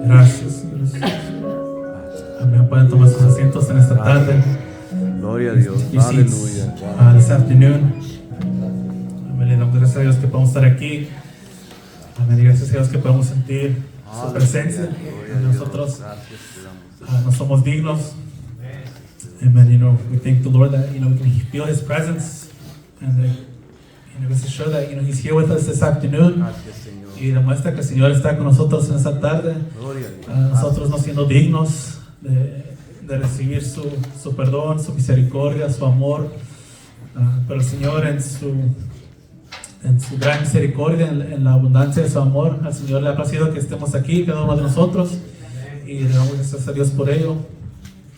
Gracias. Amén. Pueden tomar sus asientos en esta tarde. Gloria a Dios. Aleluya. This afternoon. Amén. Le damos gracias a Dios que podemos estar aquí. Amén. Y gracias a Dios que podemos sentir su presencia. Nosotros no somos dignos. Amen. We thank the Lord that we can feel His presence, and rest assured that He's here with us this afternoon. Y demuestra que el Señor está con nosotros en esta tarde. Nosotros no siendo dignos de recibir su perdón, su misericordia, su amor, pero el Señor en su gran misericordia, en la abundancia de su amor, al Señor le ha placido que estemos aquí, cada uno de nosotros, y le damos gracias a Dios por ello.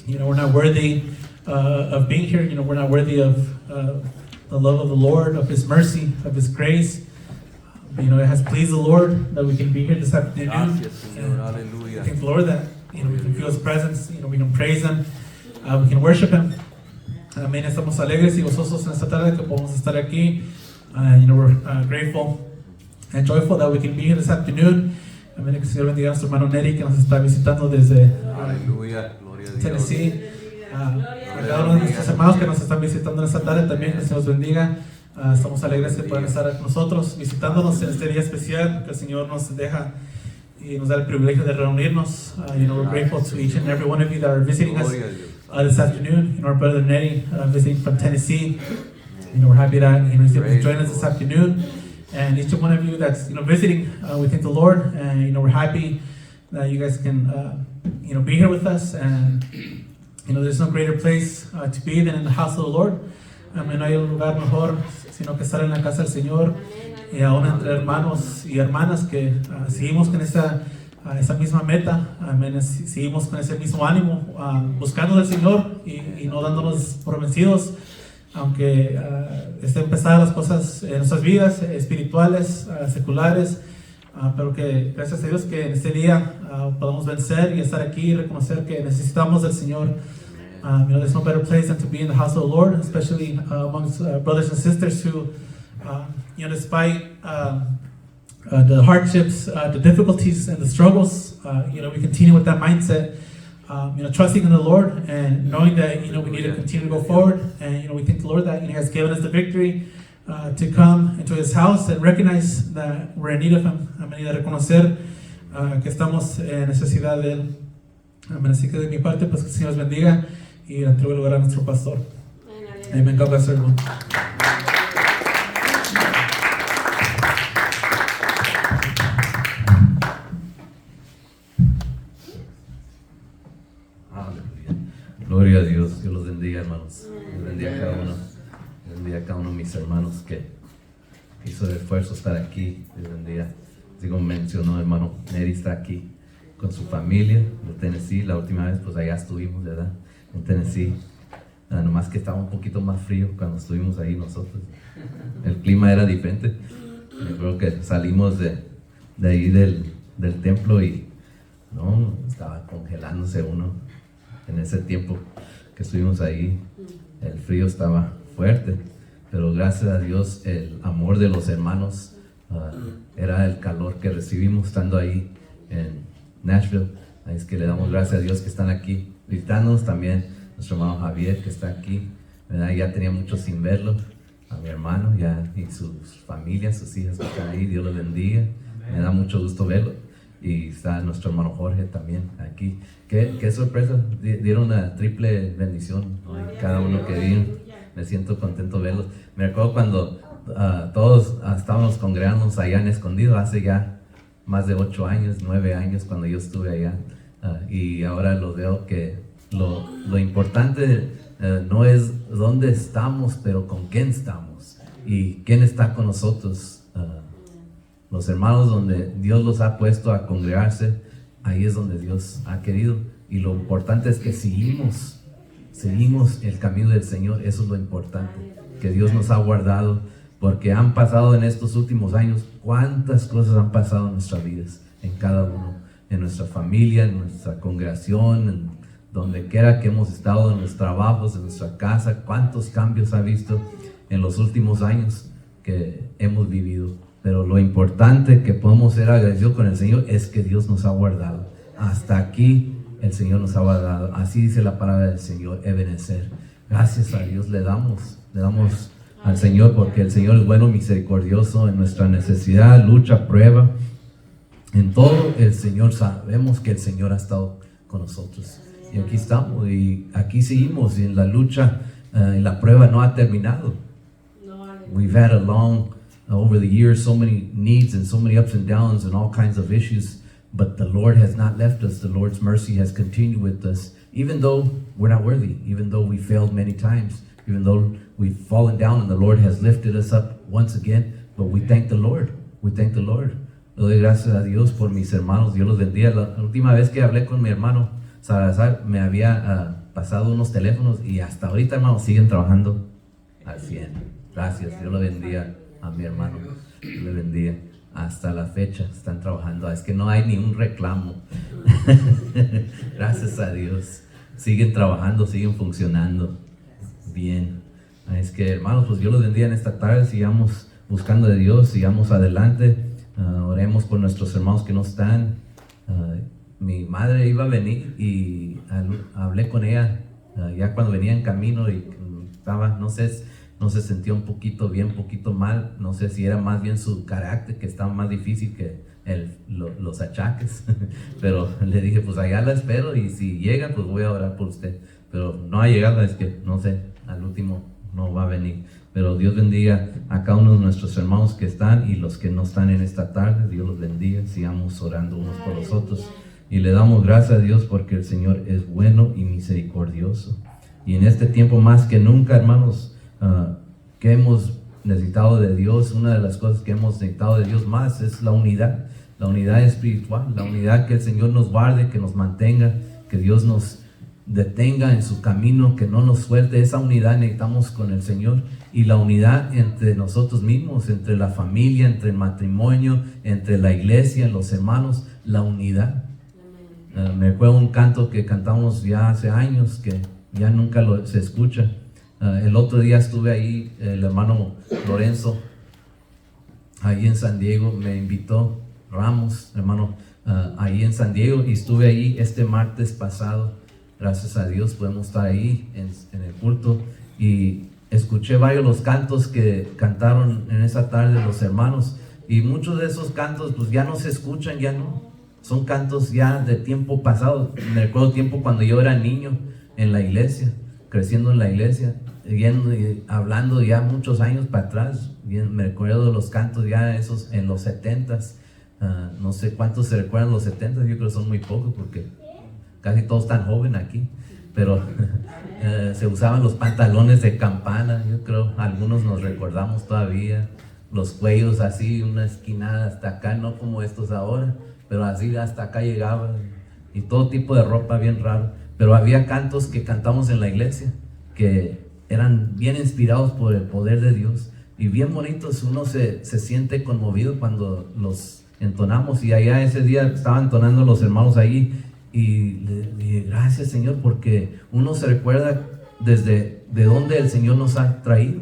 We're not worthy of being here. We're not worthy of the love of the Lord, of His mercy, of His grace. It has pleased the Lord that we can be here this afternoon. Thank the Lord that we can feel His presence. We can praise Him. We can worship Him. Amén. Estamos alegres y gozosos en esta tarde que podemos estar aquí. We're grateful and joyful that we can be here this afternoon. Amén. Que el Señor bendiga a nuestro hermano Neri que nos está visitando desde Tennessee. Cada uno de nuestros hermanos que nos están visitando en esta tarde también, que el Señor los bendiga. Estamos alegres de poder estar con nosotros, visitándonos en este día especial que el Señor nos deja y nos da el privilegio de reunirnos. We're grateful to each and every one of you that are visiting us this afternoon. Our brother Nettie visiting from Tennessee. We're happy that he's able to join us this afternoon. And each one of you that's visiting, we thank the Lord, and we're happy that you guys can be here with us. And there's no greater place to be than in the house of the Lord. No hay un lugar mejor sino que estar en la casa del Señor, y aún entre hermanos y hermanas que seguimos con esa misma meta. Amén. Seguimos con ese mismo ánimo, buscando al Señor y no dándonos por vencidos, aunque estén pesadas las cosas en nuestras vidas espirituales, seculares, pero que gracias a Dios que en este día podamos vencer y estar aquí y reconocer que necesitamos del Señor. There's no better place than to be in the house of the Lord, especially amongst brothers and sisters who, despite the hardships, the difficulties, and the struggles, we continue with that mindset, trusting in the Lord and knowing that we need to continue to go forward. And we thank the Lord that He has given us the victory to come into His house and recognize that we're in need of Him. Y de reconocer que estamos en necesidad de Él. Así que de mi parte, pues que el Señor los bendiga y entrego el lugar a nuestro pastor. Amén. God bless everyone. Gloria a Dios. Dios los bendiga, hermanos. Dios bendiga a cada uno. Dios bendiga a cada uno de mis hermanos que hizo el esfuerzo estar aquí. Dios bendiga. Digo, mencionó, hermano Neri está aquí con su familia de Tennessee. La última vez, pues allá estuvimos, ¿verdad? En Tennessee. Nomás que estaba un poquito más frío cuando estuvimos ahí nosotros. El clima era diferente. Yo creo que salimos de ahí del templo y no, estaba congelándose uno. En ese tiempo que estuvimos ahí, el frío estaba fuerte, pero gracias a Dios el amor de los hermanos era el calor que recibimos estando ahí en Nashville. Es que le damos gracias a Dios que están aquí visitándonos. También nuestro hermano Javier que está aquí, ¿verdad? Ya tenía mucho sin verlo, a mi hermano ya, y sus familias, sus hijas que están ahí. Dios los bendiga. Me da mucho gusto verlo. Y está nuestro hermano Jorge también aquí. Qué sorpresa, dieron una triple bendición, ¿no? Cada uno que vino. Me siento contento verlos. Me acuerdo cuando todos estábamos congregándonos allá en Escondido hace ya más de 8 años, 9 años cuando yo estuve allá. Y ahora lo veo que lo importante no es dónde estamos, pero con quién estamos y quién está con nosotros. Los hermanos donde Dios los ha puesto a congregarse, ahí es donde Dios ha querido. Y lo importante es que seguimos el camino del Señor. Eso es lo importante, que Dios nos ha guardado, porque han pasado en estos últimos años, cuántas cosas han pasado en nuestras vidas, en cada uno, en nuestra familia, en nuestra congregación, en donde quiera que hemos estado, en los trabajos, en nuestra casa. Cuántos cambios ha visto en los últimos años que hemos vivido. Pero lo importante que podemos ser agradecidos con el Señor es que Dios nos ha guardado. hasta aquí el Señor nos ha dado. Así dice la palabra del Señor, Ebenezer. Gracias a Dios le damos al Señor, porque el Señor es bueno, misericordioso en nuestra necesidad, lucha, prueba. En todo el Señor, sabemos que el Señor ha estado con nosotros. Y aquí estamos, y aquí seguimos, y en la lucha, y la prueba no ha terminado. We've had over the years, so many needs and so many ups and downs and all kinds of issues, but the Lord has not left us. The Lord's mercy has continued with us, even though we're not worthy, even though we failed many times, even though we've fallen down, and the Lord has lifted us up once again. But we thank the Lord. We thank the Lord. Le doy gracias a Dios por mis hermanos. Dios los bendiga. La última vez que hablé con mi hermano Salazar, me había pasado unos teléfonos, y hasta ahorita, hermanos, siguen trabajando al 100. Gracias. Dios lo bendiga a mi hermano. Dios le bendiga. Hasta la fecha están trabajando. Es que no hay ni un reclamo. Gracias a Dios. Siguen trabajando, siguen funcionando bien. Es que, hermanos, pues Dios los bendiga en esta tarde. Sigamos buscando de Dios, sigamos adelante. Oremos por nuestros hermanos que no están. Mi madre iba a venir, y hablé con ella ya cuando venía en camino, y estaba, no se sentía un poquito bien, un poquito mal. No sé si era más bien su carácter, que estaba más difícil que los achaques. Pero le dije, pues allá la espero, y si llega, pues voy a orar por usted. Pero no ha llegado, es que no sé, al último no va a venir. Pero Dios bendiga a cada uno de nuestros hermanos que están y los que no están en esta tarde. Dios los bendiga. Sigamos orando unos por los otros. Y le damos gracias a Dios porque el Señor es bueno y misericordioso. Y en este tiempo más que nunca, hermanos, que hemos necesitado de Dios, una de las cosas que hemos necesitado de Dios más es la unidad espiritual, la unidad, que el Señor nos guarde, que nos mantenga, que Dios nos detenga en su camino, que no nos suelte. Esa unidad necesitamos con el Señor, y la unidad entre nosotros mismos, entre la familia, entre el matrimonio, entre la iglesia, los hermanos, la unidad. Me acuerdo un canto que cantamos ya hace años, que ya nunca se escucha. El otro día estuve ahí, el hermano Lorenzo, ahí en San Diego, me invitó, Ramos, hermano, ahí en San Diego, y estuve ahí este martes pasado. Gracias a Dios podemos estar ahí en el culto, y escuché varios de los cantos que cantaron en esa tarde los hermanos, y muchos de esos cantos pues ya no se escuchan, ya no, son cantos ya de tiempo pasado. Me recuerdo tiempo cuando yo era niño en la iglesia, creciendo en la iglesia, hablando ya muchos años para atrás. Me recuerdo de los cantos ya esos en los 70s. No sé cuántos se recuerdan los 70s, yo creo que son muy pocos porque casi todos están jóvenes aquí, pero se usaban los pantalones de campana. Yo creo algunos nos recordamos todavía, los cuellos así, una esquinada hasta acá, no como estos ahora, pero así hasta acá llegaban, y todo tipo de ropa bien raro. Pero había cantos que cantamos en la iglesia que eran bien inspirados por el poder de Dios y bien bonitos. Uno se siente conmovido cuando los entonamos, y allá ese día estaban entonando los hermanos ahí, y le dije, gracias Señor, porque uno se recuerda de dónde el Señor nos ha traído,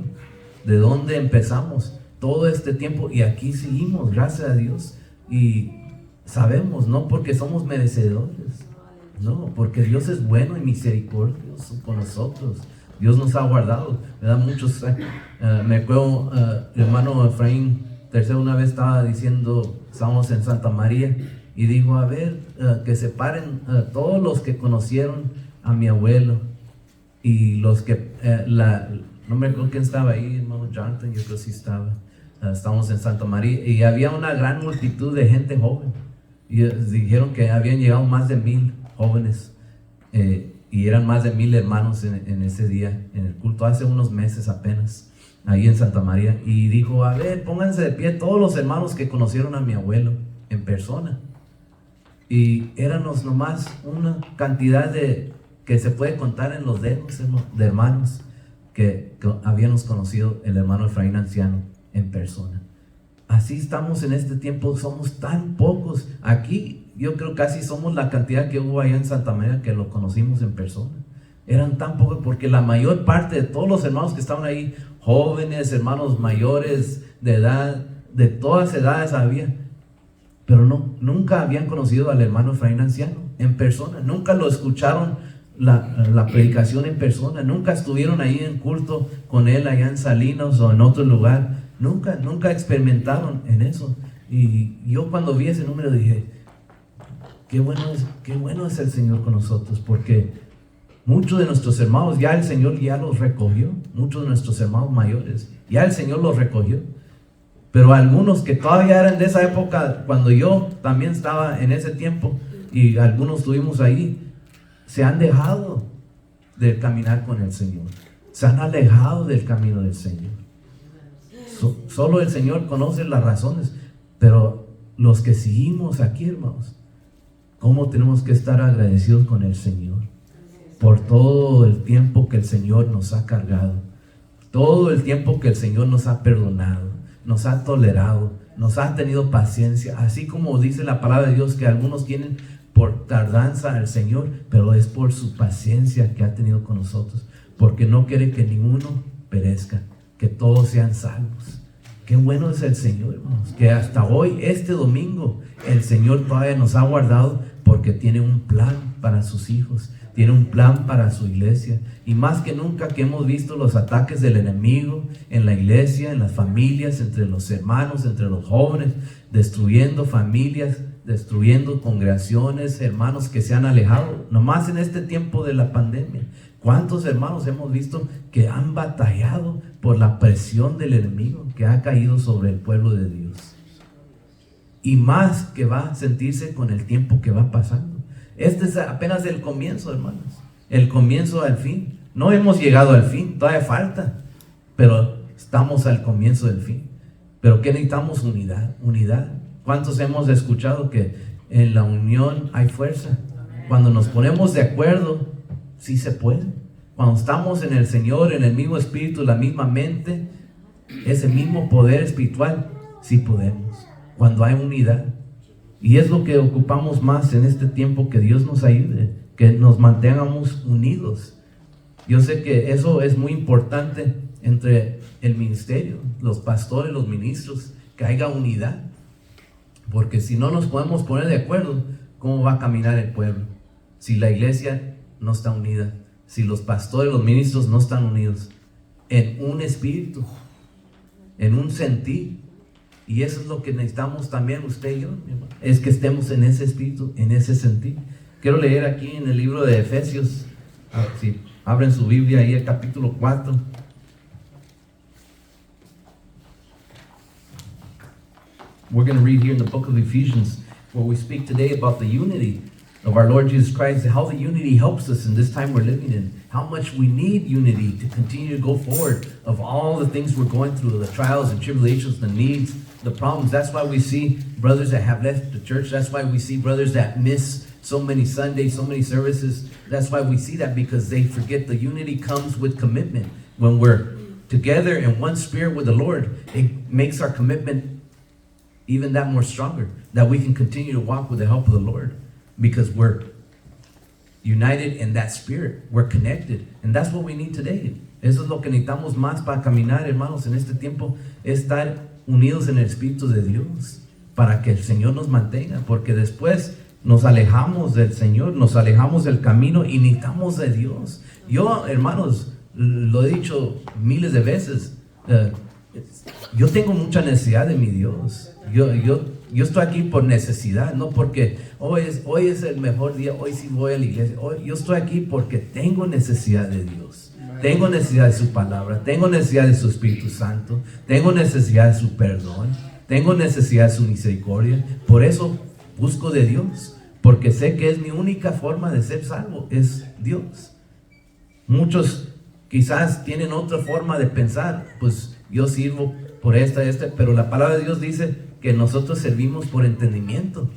de dónde empezamos todo este tiempo, y aquí seguimos, gracias a Dios. Y sabemos, no porque somos merecedores, no, porque Dios es bueno y misericordioso con nosotros. Dios nos ha guardado, ¿verdad? Muchos, me acuerdo, el hermano Efraín tercero una vez estaba diciendo, estábamos en Santa María, y dijo, a ver, que se paren todos los que conocieron a mi abuelo, y los que, no me acuerdo quién estaba ahí, hermano Jonathan, yo creo que sí estaba. Estábamos en Santa María, y había una gran multitud de gente joven, y dijeron que habían llegado más de 1000 jóvenes, y eran más de 1000 hermanos en ese día, en el culto, hace unos meses apenas, ahí en Santa María. Y dijo, a ver, pónganse de pie todos los hermanos que conocieron a mi abuelo en persona. Y éramos nomás una cantidad que se puede contar en los dedos de hermanos que habíamos conocido el hermano Efraín anciano en persona. Así estamos en este tiempo, somos tan pocos. Aquí yo creo casi somos la cantidad que hubo allá en Santa María que lo conocimos en persona. Eran tan pocos porque la mayor parte de todos los hermanos que estaban ahí, jóvenes, hermanos mayores de edad, de todas edades había. pero nunca habían conocido al hermano Efraín anciano en persona, nunca lo escucharon la predicación en persona, nunca estuvieron ahí en culto con él allá en Salinas o en otro lugar, nunca experimentaron en eso. Y yo cuando vi ese número dije, qué bueno es el Señor con nosotros, porque muchos de nuestros hermanos ya el Señor ya los recogió, muchos de nuestros hermanos mayores ya el Señor los recogió, pero algunos que todavía eran de esa época, cuando yo también estaba en ese tiempo y algunos estuvimos ahí, se han dejado de caminar con el Señor, se han alejado del camino del Señor. Solo el Señor conoce las razones, pero los que seguimos aquí, hermanos, ¿cómo tenemos que estar agradecidos con el Señor por todo el tiempo que el Señor nos ha cargado, todo el tiempo que el Señor nos ha perdonado, nos ha tolerado, nos ha tenido paciencia, así como dice la palabra de Dios que algunos tienen por tardanza al Señor, pero es por su paciencia que ha tenido con nosotros, porque no quiere que ninguno perezca, que todos sean salvos. Qué bueno es el Señor, hermanos, que hasta hoy, este domingo, el Señor todavía nos ha guardado, porque tiene un plan para sus hijos, tiene un plan para su iglesia, y más que nunca que hemos visto los ataques del enemigo en la iglesia, en las familias, entre los hermanos, entre los jóvenes, destruyendo familias, destruyendo congregaciones, hermanos que se han alejado, nomás en este tiempo de la pandemia. ¿Cuántos hermanos hemos visto que han batallado por la presión del enemigo que ha caído sobre el pueblo de Dios? Y más que va a sentirse con el tiempo que va pasando. Este es apenas el comienzo, hermanos, el comienzo al fin. No hemos llegado al fin, todavía falta, pero estamos al comienzo del fin. Pero ¿qué necesitamos? Unidad. ¿Cuántos hemos escuchado que en la unión hay fuerza? Cuando nos ponemos de acuerdo, sí se puede. Cuando estamos en el Señor, en el mismo espíritu, la misma mente, ese mismo poder espiritual, sí podemos. Cuando hay unidad. Y es lo que ocupamos más en este tiempo, que Dios nos ayude, que nos mantengamos unidos. Yo sé que eso es muy importante entre el ministerio, los pastores, los ministros, que haya unidad. Porque si no nos podemos poner de acuerdo, ¿cómo va a caminar el pueblo? Si la iglesia no está unida, si los pastores, los ministros no están unidos en un espíritu, en un sentir. Y eso es lo que necesitamos también usted y yo, mi hermano, es que estemos en ese espíritu, en ese sentir. Quiero leer aquí en el libro de Efesios, si abren su Biblia ahí, el capítulo 4. We're going to read here in the book of Ephesians, where we speak today about the unity of our Lord Jesus Christ, how the unity helps us in this time we're living in, how much we need unity to continue to go forward of all the things we're going through, the trials and tribulations, the needs, the problems. That's why we see brothers that have left the church. That's why we see brothers that miss so many Sundays, so many services. That's why we see that, because they forget the unity comes with commitment. When we're together in one spirit with the Lord, it makes our commitment even that more stronger, that we can continue to walk with the help of the Lord, because we're united in that spirit, we're connected, and that's what we need today. Eso es lo que necesitamos más para caminar, hermanos, en este tiempo, es estar unidos en el Espíritu de Dios, para que el Señor nos mantenga, porque después nos alejamos del Señor, nos alejamos del camino y necesitamos de Dios. Yo, hermanos, lo he dicho miles de veces, yo tengo mucha necesidad de mi Dios. Yo estoy aquí por necesidad, no porque hoy es el mejor día, hoy sí voy a la iglesia. Yo estoy aquí porque tengo necesidad de Dios, tengo necesidad de su palabra, tengo necesidad de su Espíritu Santo, tengo necesidad de su perdón, tengo necesidad de su misericordia. Por eso busco de Dios, porque sé que es mi única forma de ser salvo, es Dios. Muchos quizás tienen otra forma de pensar, pues yo sirvo por esta, pero la palabra de Dios dice que nosotros servimos por entendimiento,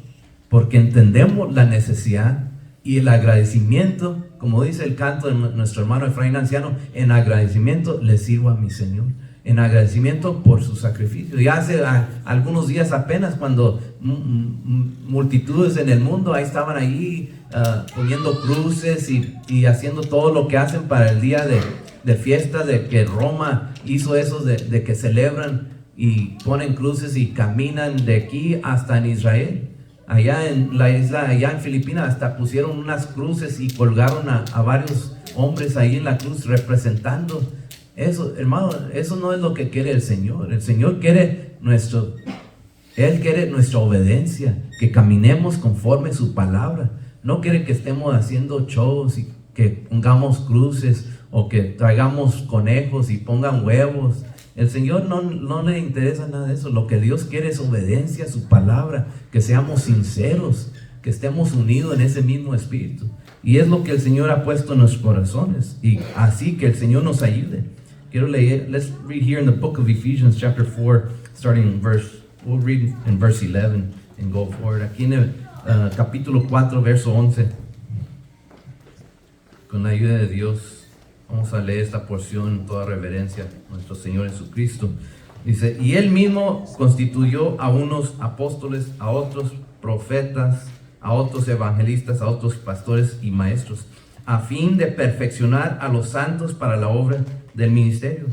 porque entendemos la necesidad y el agradecimiento, como dice el canto de nuestro hermano Efraín anciano, en agradecimiento le sirvo a mi Señor, en agradecimiento por su sacrificio. Y hace algunos días apenas, cuando multitudes en el mundo ahí estaban ahí poniendo cruces y haciendo todo lo que hacen para el día de fiesta, de que Roma hizo eso, de que celebran y ponen cruces y caminan de aquí hasta en Israel. Allá en la isla, allá en Filipinas, hasta pusieron unas cruces y colgaron a varios hombres ahí en la cruz representando eso. Hermano, eso no es lo que quiere el Señor. El Señor quiere Él quiere nuestra obediencia, que caminemos conforme su palabra. No quiere que estemos haciendo shows y que pongamos cruces o que traigamos conejos y pongan huevos. El Señor no le interesa nada de eso. Lo que Dios quiere es obediencia a su palabra, que seamos sinceros, que estemos unidos en ese mismo espíritu. Y es lo que el Señor ha puesto en nuestros corazones, y así que el Señor nos ayude. Quiero leer, let's read here in the book of Ephesians chapter 4, starting in we'll read in verse 11 and go forward. Aquí en el capítulo 4, verso 11, con la ayuda de Dios, vamos a leer esta porción en toda reverencia a nuestro Señor Jesucristo. Dice, y Él mismo constituyó a unos apóstoles, a otros profetas, a otros evangelistas, a otros pastores y maestros, a fin de perfeccionar a los santos para la obra del ministerio,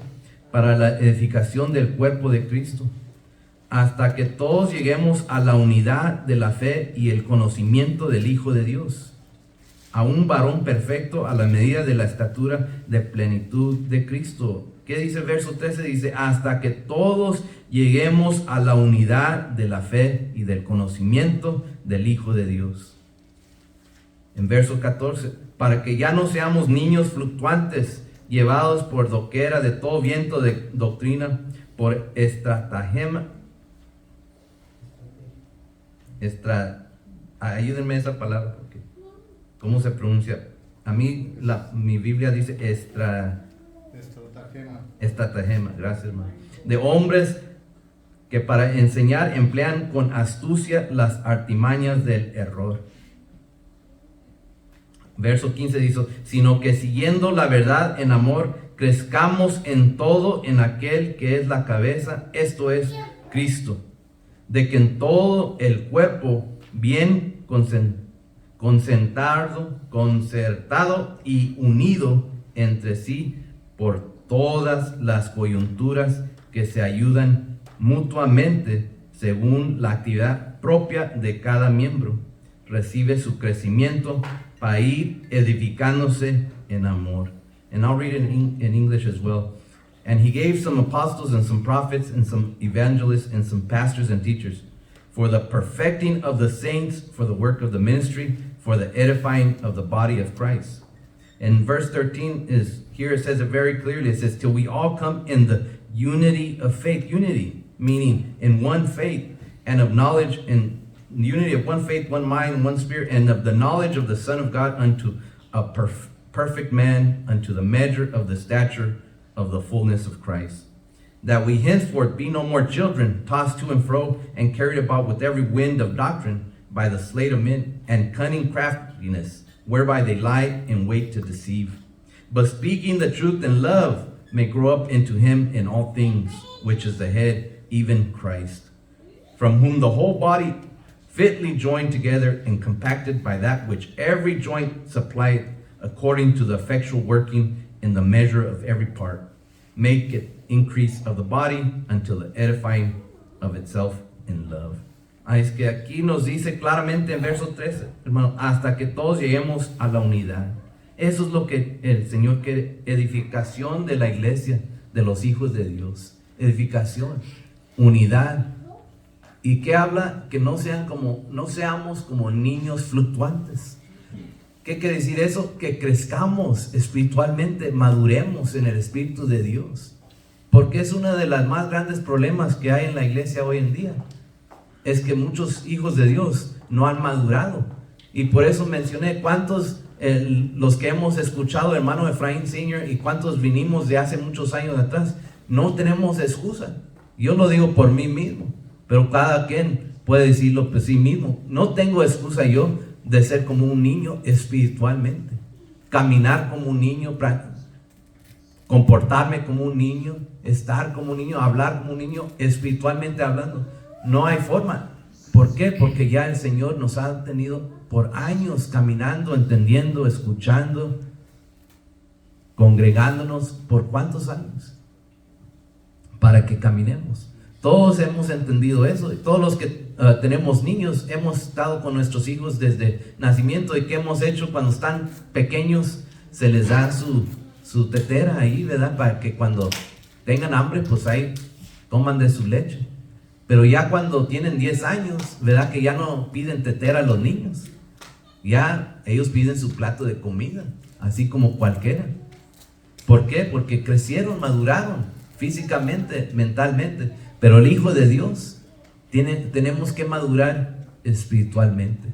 para la edificación del cuerpo de Cristo, hasta que todos lleguemos a la unidad de la fe y el conocimiento del Hijo de Dios, a un varón perfecto a la medida de la estatura de plenitud de Cristo. ¿Qué dice el verso 13? Dice, hasta que todos lleguemos a la unidad de la fe y del conocimiento del Hijo de Dios. En verso 14, para que ya no seamos niños fluctuantes, llevados por doquiera de todo viento de doctrina, por ayúdenme esa palabra, porque ¿cómo se pronuncia? A mí mi Biblia dice estratagema, gracias hermano. De hombres que para enseñar emplean con astucia las artimañas del error. Verso 15 dice, sino que siguiendo la verdad en amor, crezcamos en todo en aquel que es la cabeza, esto es Cristo, de que en todo el cuerpo bien concertado y unido entre sí por todas las coyunturas que se ayudan mutuamente según la actividad propia de cada miembro, recibe su crecimiento para ir edificándose en amor. And I'll read it in English as well. And he gave some apostles and some prophets and some evangelists and some pastors and teachers for the perfecting of the saints, for the work of the ministry, for the edifying of the body of Christ. And verse 13 is, here it says it very clearly, it says, till we all come in the unity of faith. Unity, meaning in one faith and of knowledge, and unity of one faith, one mind, one spirit, and of the knowledge of the Son of God unto a perfect man, unto the measure of the stature of the fullness of Christ. That we henceforth be no more children, tossed to and fro, and carried about with every wind of doctrine, by the sleight of men, and cunning craftiness, whereby they lie in wait to deceive. But speaking the truth in love, may grow up into him in all things, which is the head, even Christ, from whom the whole body fitly joined together and compacted by that which every joint supplied, according to the effectual working in the measure of every part, make it increase of the body until the edifying of itself in love. Es que aquí nos dice claramente en verso 13, hermano, hasta que todos lleguemos a la unidad. Eso es lo que el Señor quiere, edificación de la iglesia, de los hijos de Dios, edificación, unidad. ¿Y qué habla? Que no seamos como niños fluctuantes. ¿Qué quiere decir eso? Que crezcamos espiritualmente, maduremos en el Espíritu de Dios. Porque es uno de los más grandes problemas que hay en la iglesia hoy en día. Es que muchos hijos de Dios no han madurado. Y por eso mencioné cuántos, los que hemos escuchado, hermano Efraín Sr., y cuántos vinimos de hace muchos años atrás, no tenemos excusa. Yo lo digo por mí mismo, pero cada quien puede decirlo por sí mismo. No tengo excusa yo de ser como un niño espiritualmente, caminar como un niño, comportarme como un niño, estar como un niño, hablar como un niño, espiritualmente hablando. No hay forma. ¿Por qué? Porque ya el Señor nos ha tenido por años caminando, entendiendo, escuchando, congregándonos. ¿Por cuántos años? Para que caminemos. Todos hemos entendido eso. Todos los que tenemos niños hemos estado con nuestros hijos desde nacimiento. ¿Y qué hemos hecho cuando están pequeños? Se les da su tetera ahí, ¿verdad? Para que cuando tengan hambre, pues ahí toman de su leche. Pero ya cuando tienen 10 años, ¿verdad? Que ya no piden tetera a los niños. Ya ellos piden su plato de comida, así como cualquiera. ¿Por qué? Porque crecieron, maduraron físicamente, mentalmente. Pero el Hijo de Dios, tenemos que madurar espiritualmente.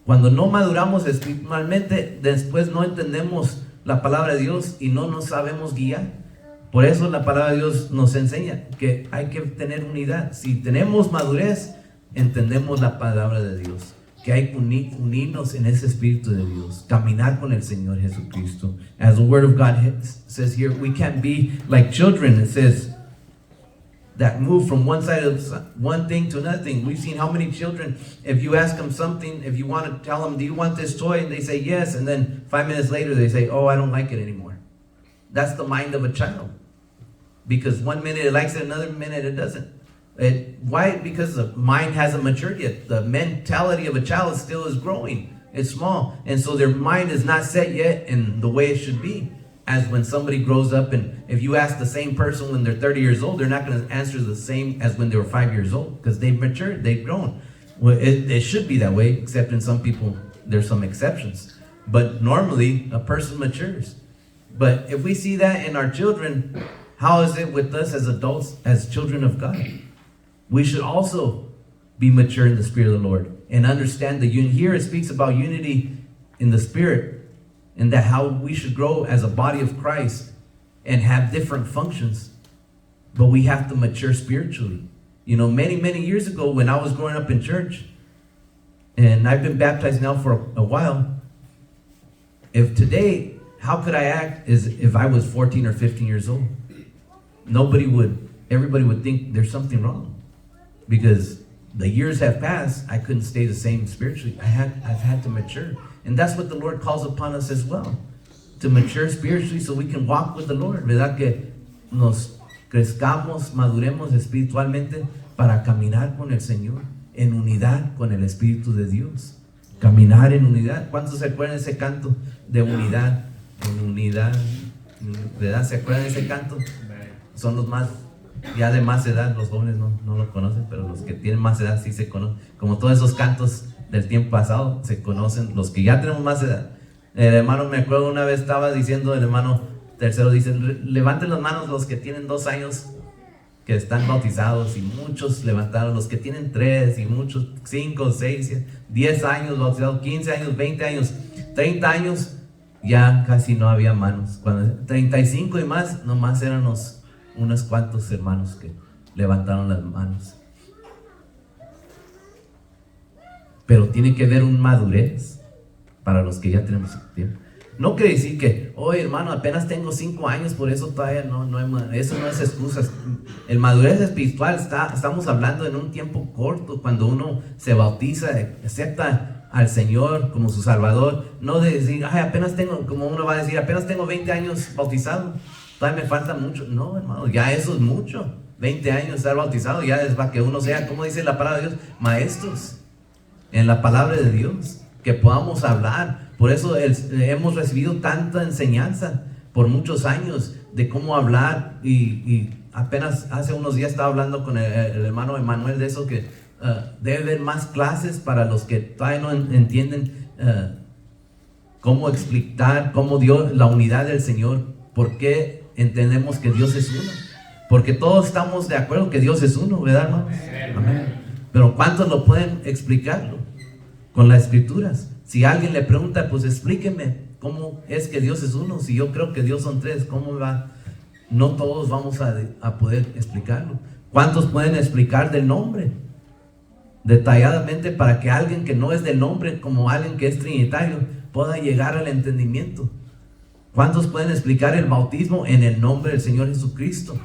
Cuando no maduramos espiritualmente, después no entendemos la palabra de Dios y no nos sabemos guiar. Por eso la palabra de Dios nos enseña que hay que tener unidad. Si tenemos madurez, entendemos la palabra de Dios. Que hay que unirnos en ese Espíritu de Dios, caminar con el Señor Jesucristo. As the Word of God says here, we can't be like children. It says that move from one side of one thing to another thing. We've seen how many children, if you ask them something, if you want to tell them, do you want this toy? And they say yes, and then 5 minutes later they say, oh, I don't like it anymore. That's the mind of a child. Because 1 minute it likes it, another minute it doesn't. Why? Because the mind hasn't matured yet. The mentality of a child still is growing. It's small. And so their mind is not set yet in the way it should be. As when somebody grows up, and if you ask the same person when they're 30 years old, they're not going to answer the same as when they were 5 years old, because they've matured, they've grown. Well, it should be that way, except in some people, there's some exceptions. But normally, a person matures. But if we see that in our children, how is it with us as adults, as children of God? We should also be mature in the Spirit of the Lord and understand the unity. Here it speaks about unity in the Spirit, and that how we should grow as a body of Christ and have different functions. But we have to mature spiritually. You know, many, many years ago when I was growing up in church, and I've been baptized now for a while, if today, how could I act as if I was 14 or 15 years old? Everybody would think there's something wrong. Because the years have passed, I couldn't stay the same spiritually. I've had to mature. And that's what the Lord calls upon us as well. To mature spiritually so we can walk with the Lord. ¿Verdad? Que nos crezcamos, maduremos espiritualmente para caminar con el Señor en unidad con el Espíritu de Dios. Caminar en unidad. ¿Cuántos se acuerdan de ese canto de unidad? En unidad. ¿Verdad? ¿Se acuerdan de ese canto? Son los más, ya de más edad, los jóvenes no lo conocen, pero los que tienen más edad sí se conocen. Como todos esos cantos del tiempo pasado se conocen, los que ya tenemos más edad. El hermano, me acuerdo una vez estaba diciendo, el hermano tercero dice, levanten las manos los que tienen 2 años que están bautizados, y muchos levantaron, los que tienen 3 y muchos 5, 6, 10 años bautizados, 15 años, 20 años, 30 años, ya casi no había manos. Cuando 35 y más, nomás eran unos cuantos hermanos que levantaron las manos. Pero tiene que haber un madurez para los que ya tenemos tiempo. No quiere decir que, oye hermano, apenas tengo 5 años, por eso todavía no hay, eso no es excusa. El madurez espiritual estamos hablando en un tiempo corto, cuando uno se bautiza, acepta al Señor como su Salvador. No de decir, ay, apenas tengo, como uno va a decir, apenas tengo 20 años bautizado, todavía me falta mucho. No, hermano, ya eso es mucho. 20 años estar bautizado, ya es para que uno sea, como dice la palabra de Dios, maestros en la palabra de Dios, que podamos hablar. Por eso hemos recibido tanta enseñanza por muchos años de cómo hablar, y apenas hace unos días estaba hablando con el hermano Emanuel de eso, que debe haber más clases para los que todavía no entienden cómo explicar, cómo Dios, la unidad del Señor, por qué entendemos que Dios es uno. Porque todos estamos de acuerdo que Dios es uno, ¿verdad, hermano? Amén. Pero ¿cuántos lo pueden explicarlo? Con las escrituras. Si alguien le pregunta, pues explíqueme cómo es que Dios es uno. Si yo creo que Dios son 3, ¿cómo va? No todos vamos a poder explicarlo. ¿Cuántos pueden explicar del nombre? Detalladamente, para que alguien que no es del nombre, como alguien que es trinitario, pueda llegar al entendimiento. ¿Cuántos pueden explicar el bautismo en el nombre del Señor Jesucristo?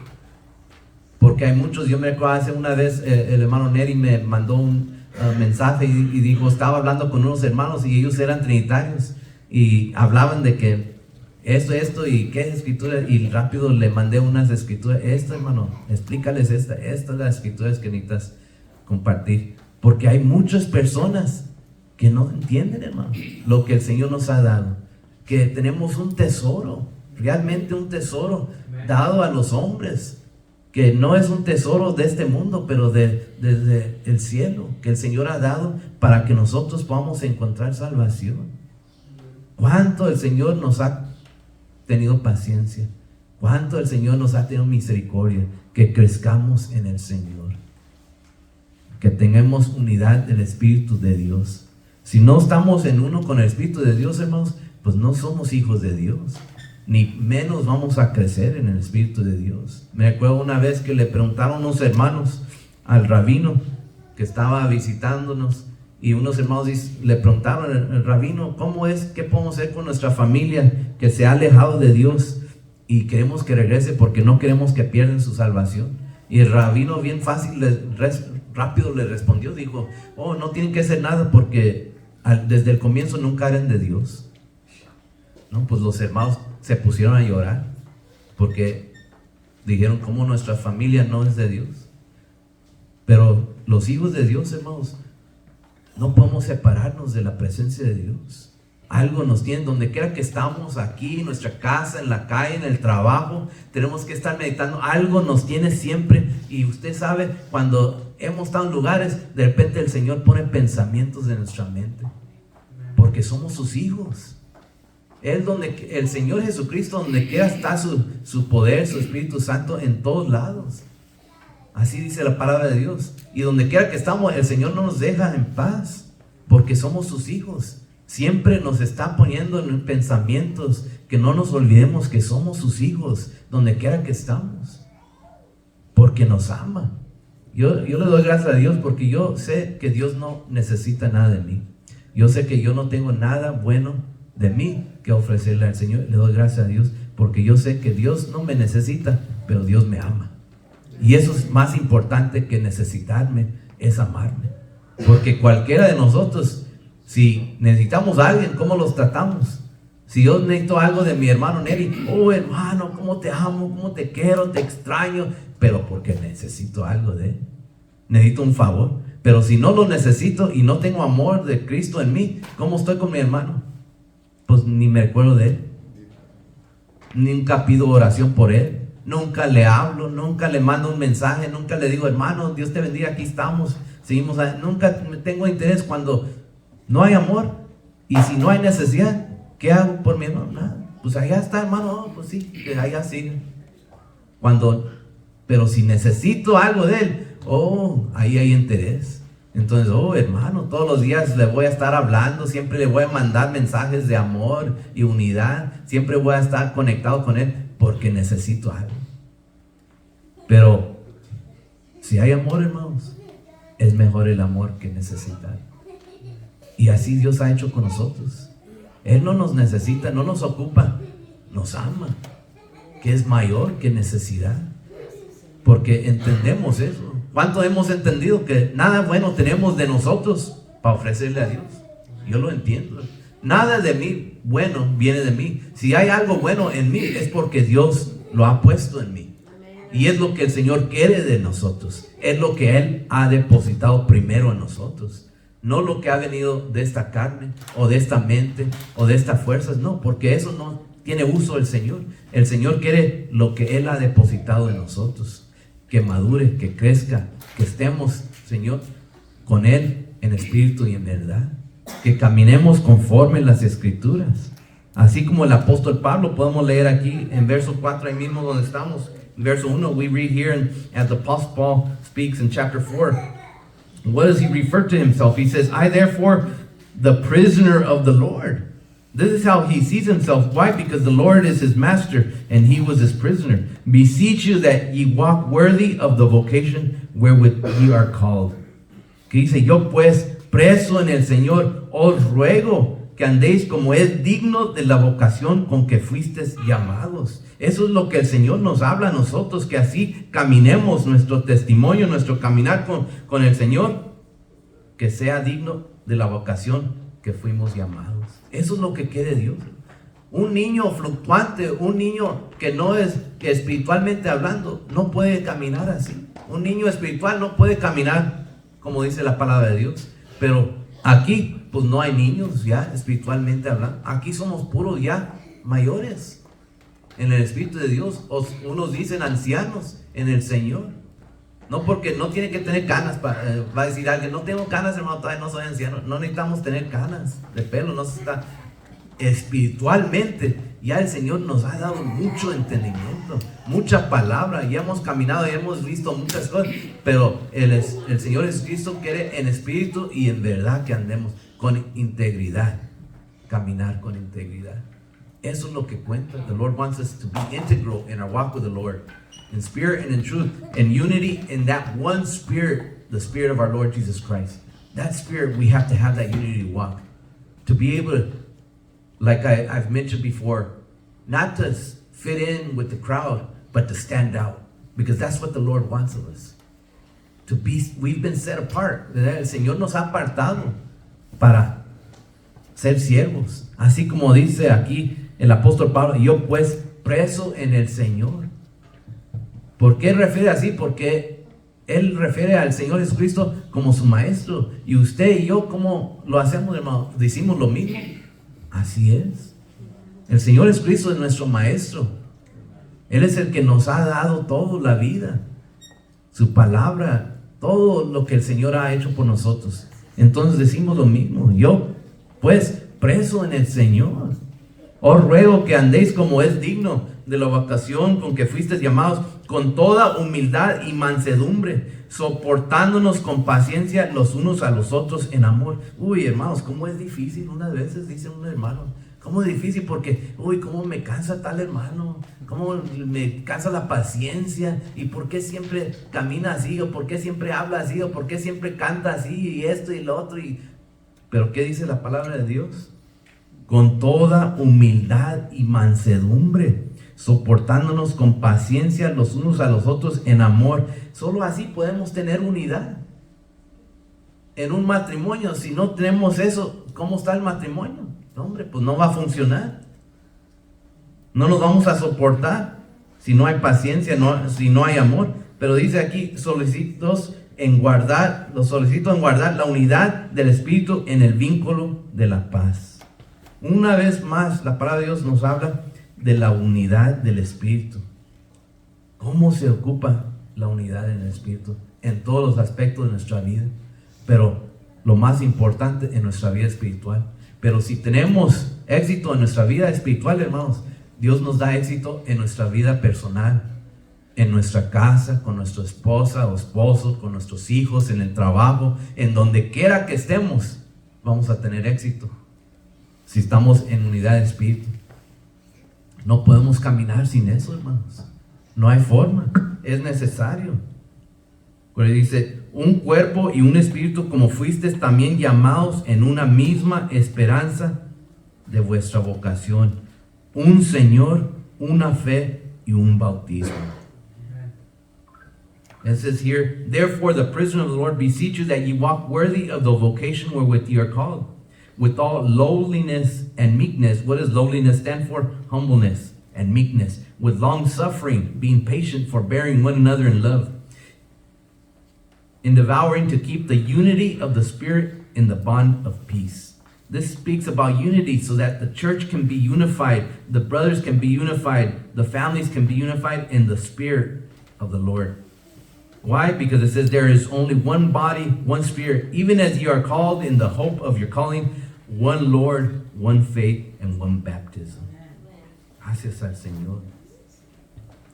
Porque hay muchos. Yo me acuerdo hace una vez, el hermano Neri me mandó un mensaje y dijo, estaba hablando con unos hermanos y ellos eran trinitarios y hablaban de que esto, y qué escritura, y rápido le mandé unas escrituras, hermano, explícales estas son las escrituras que necesitas compartir, porque hay muchas personas que no entienden, hermano, lo que el Señor nos ha dado, que tenemos un tesoro, realmente un tesoro dado a los hombres, que no es un tesoro de este mundo, pero desde el cielo, que el Señor ha dado para que nosotros podamos encontrar salvación. Cuánto el Señor nos ha tenido paciencia, cuánto el Señor nos ha tenido misericordia, que crezcamos en el Señor, que tengamos unidad del Espíritu de Dios. Si no estamos en uno con el Espíritu de Dios, hermanos, pues no somos hijos de Dios, ni menos vamos a crecer en el Espíritu de Dios. Me acuerdo una vez que le preguntaron unos hermanos al rabino que estaba visitándonos, y unos hermanos le preguntaron al rabino, ¿qué podemos hacer con nuestra familia que se ha alejado de Dios y queremos que regrese porque no queremos que pierdan su salvación? Y el rabino bien fácil, rápido le respondió, dijo, no tienen que hacer nada porque desde el comienzo nunca eran de Dios. No, pues los hermanos se pusieron a llorar porque dijeron, ¿cómo nuestra familia no es de Dios? Pero los hijos de Dios, hermanos, no podemos separarnos de la presencia de Dios. Algo nos tiene, donde quiera que estamos, aquí, en nuestra casa, en la calle, en el trabajo, tenemos que estar meditando. Algo nos tiene siempre. Y usted sabe, cuando hemos estado en lugares, de repente el Señor pone pensamientos en nuestra mente, porque somos sus hijos. El Señor Jesucristo, donde quiera está su poder, su Espíritu Santo en todos lados. Así dice la palabra de Dios. Y donde quiera que estamos, el Señor no nos deja en paz, porque somos sus hijos. Siempre nos está poniendo en pensamientos, que no nos olvidemos que somos sus hijos, donde quiera que estamos, porque nos ama. Yo le doy gracias a Dios, porque yo sé que Dios no necesita nada de mí. Yo sé que yo no tengo nada bueno de mí que ofrecerle al Señor. Le doy gracias a Dios, porque yo sé que Dios no me necesita, pero Dios me ama. Y eso es más importante que necesitarme, es amarme. Porque cualquiera de nosotros, si necesitamos a alguien, ¿cómo los tratamos? Si yo necesito algo de mi hermano Neri, hermano, cómo te amo, cómo te quiero, te extraño, pero porque necesito algo de él, necesito un favor. Pero si no lo necesito y no tengo amor de Cristo en mí, ¿cómo estoy con mi hermano? Pues ni me recuerdo de él, nunca pido oración por él, nunca le hablo, nunca le mando un mensaje, nunca le digo, hermano, Dios te bendiga, aquí estamos, seguimos, nunca tengo interés. Cuando no hay amor y si no hay necesidad, ¿qué hago por mi hermano? Nada. Pues allá está, hermano, pues sí, allá sigue. Pero si necesito algo de él, ahí hay interés. Entonces, hermano, todos los días le voy a estar hablando, siempre le voy a mandar mensajes de amor y unidad, siempre voy a estar conectado con él, porque necesito algo. Pero si hay amor, hermanos, es mejor el amor que necesitar. Y así Dios ha hecho con nosotros. Él no nos necesita, no nos ocupa, nos ama, que es mayor que necesidad, porque entendemos eso. ¿Cuánto hemos entendido que nada bueno tenemos de nosotros para ofrecerle a Dios? Yo lo entiendo. Nada de mí bueno viene de mí. Si hay algo bueno en mí, es porque Dios lo ha puesto en mí. Y es lo que el Señor quiere de nosotros. Es lo que Él ha depositado primero en nosotros. No lo que ha venido de esta carne, o de esta mente, o de estas fuerzas. No, porque eso no tiene uso el Señor. El Señor quiere lo que Él ha depositado en nosotros. Que madure, que crezca, que estemos, Señor, con Él en espíritu y en verdad. Que caminemos conforme las Escrituras. Así como el apóstol Pablo, podemos leer aquí en verso 4, ahí mismo donde estamos. En verso 1, we read here, and as the apostle Paul speaks in chapter 4, what does he refer to himself? He says, I therefore, the prisoner of the Lord. This is how he sees himself. Why? Because the Lord is his master, and he was his prisoner. Beseech you that ye walk worthy of the vocation wherewith ye are called. Que dice, yo pues, preso en el Señor, os ruego que andéis como es digno de la vocación con que fuisteis llamados. Eso es lo que el Señor nos habla a nosotros, que así caminemos nuestro testimonio, nuestro caminar con el Señor, que sea digno de la vocación que fuimos llamados. Eso es lo que quiere Dios. Un niño fluctuante, un niño que no es que espiritualmente hablando, no puede caminar así. Un niño espiritual no puede caminar como dice la palabra de Dios. Pero aquí, pues no hay niños ya espiritualmente hablando. Aquí somos puros ya mayores en el Espíritu de Dios. Unos dicen ancianos en el Señor. No porque no tiene que tener canas, va a decir alguien, no tengo canas, hermano, todavía no soy anciano. No necesitamos tener canas de pelo, no se está. Espiritualmente, ya el Señor nos ha dado mucho entendimiento, mucha palabra, ya hemos caminado, ya hemos visto muchas cosas, pero el Señor Jesucristo quiere en espíritu y en verdad que andemos con integridad, caminar con integridad. Eso es lo que cuenta. The Lord wants us to be integral in our walk with the Lord, in spirit and in truth, in unity in that one spirit, the spirit of our Lord Jesus Christ. That spirit, we have to have that unity walk, to be able to, like I've mentioned before, not to fit in with the crowd, but to stand out, because that's what the Lord wants of us. We've been set apart. El Señor nos ha apartado para ser siervos. Así como dice aquí el apóstol Pablo, yo pues preso en el Señor. ¿Por qué refiere así? Porque él refiere al Señor Jesucristo como su maestro. Y usted y yo, ¿cómo lo hacemos, hermano? Decimos lo mismo. Así es. El Señor Jesucristo es nuestro maestro. Él es el que nos ha dado toda la vida, su palabra, todo lo que el Señor ha hecho por nosotros. Entonces decimos lo mismo. Yo, pues, preso en el Señor, os ruego que andéis como es digno de la vocación con que fuisteis llamados, con toda humildad y mansedumbre, soportándonos con paciencia los unos a los otros en amor. Uy, hermanos, cómo es difícil. Unas veces dice un hermano, cómo es difícil porque, uy, cómo me cansa tal hermano, cómo me cansa la paciencia, y por qué siempre camina así, o por qué siempre habla así, o por qué siempre canta así, y esto y lo otro. Pero ¿qué dice la palabra de Dios? Con toda humildad y mansedumbre, soportándonos con paciencia los unos a los otros en amor. Solo así podemos tener unidad en un matrimonio. Si no tenemos eso, ¿cómo está el matrimonio? No, hombre, pues no va a funcionar. No nos vamos a soportar si no hay paciencia, si no hay amor. Pero dice aquí, los solicito en guardar la unidad del Espíritu en el vínculo de la paz. Una vez más, la palabra de Dios nos habla de la unidad del Espíritu. ¿Cómo se ocupa la unidad en el Espíritu? En todos los aspectos de nuestra vida, pero lo más importante en nuestra vida espiritual. Pero si tenemos éxito en nuestra vida espiritual, hermanos, Dios nos da éxito en nuestra vida personal, en nuestra casa, con nuestra esposa o esposo, con nuestros hijos, en el trabajo, en donde quiera que estemos, vamos a tener éxito. Si estamos en unidad de espíritu, no podemos caminar sin eso, hermanos. No hay forma, es necesario. Porque dice, un cuerpo y un espíritu, como fuisteis también llamados en una misma esperanza de vuestra vocación. Un Señor, una fe y un bautismo. It says here, therefore the prisoner of the Lord beseech you that ye walk worthy of the vocation wherewith ye are called, with all lowliness and meekness. What does lowliness stand for? Humbleness and meekness. With long suffering, being patient, forbearing one another in love, in devouring to keep the unity of the Spirit in the bond of peace. This speaks about unity so that the church can be unified, the brothers can be unified, the families can be unified in the Spirit of the Lord. Why? Because it says there is only one body, one Spirit, even as ye are called in the hope of your calling, one Lord, one faith, and one baptism. Gracias al Señor.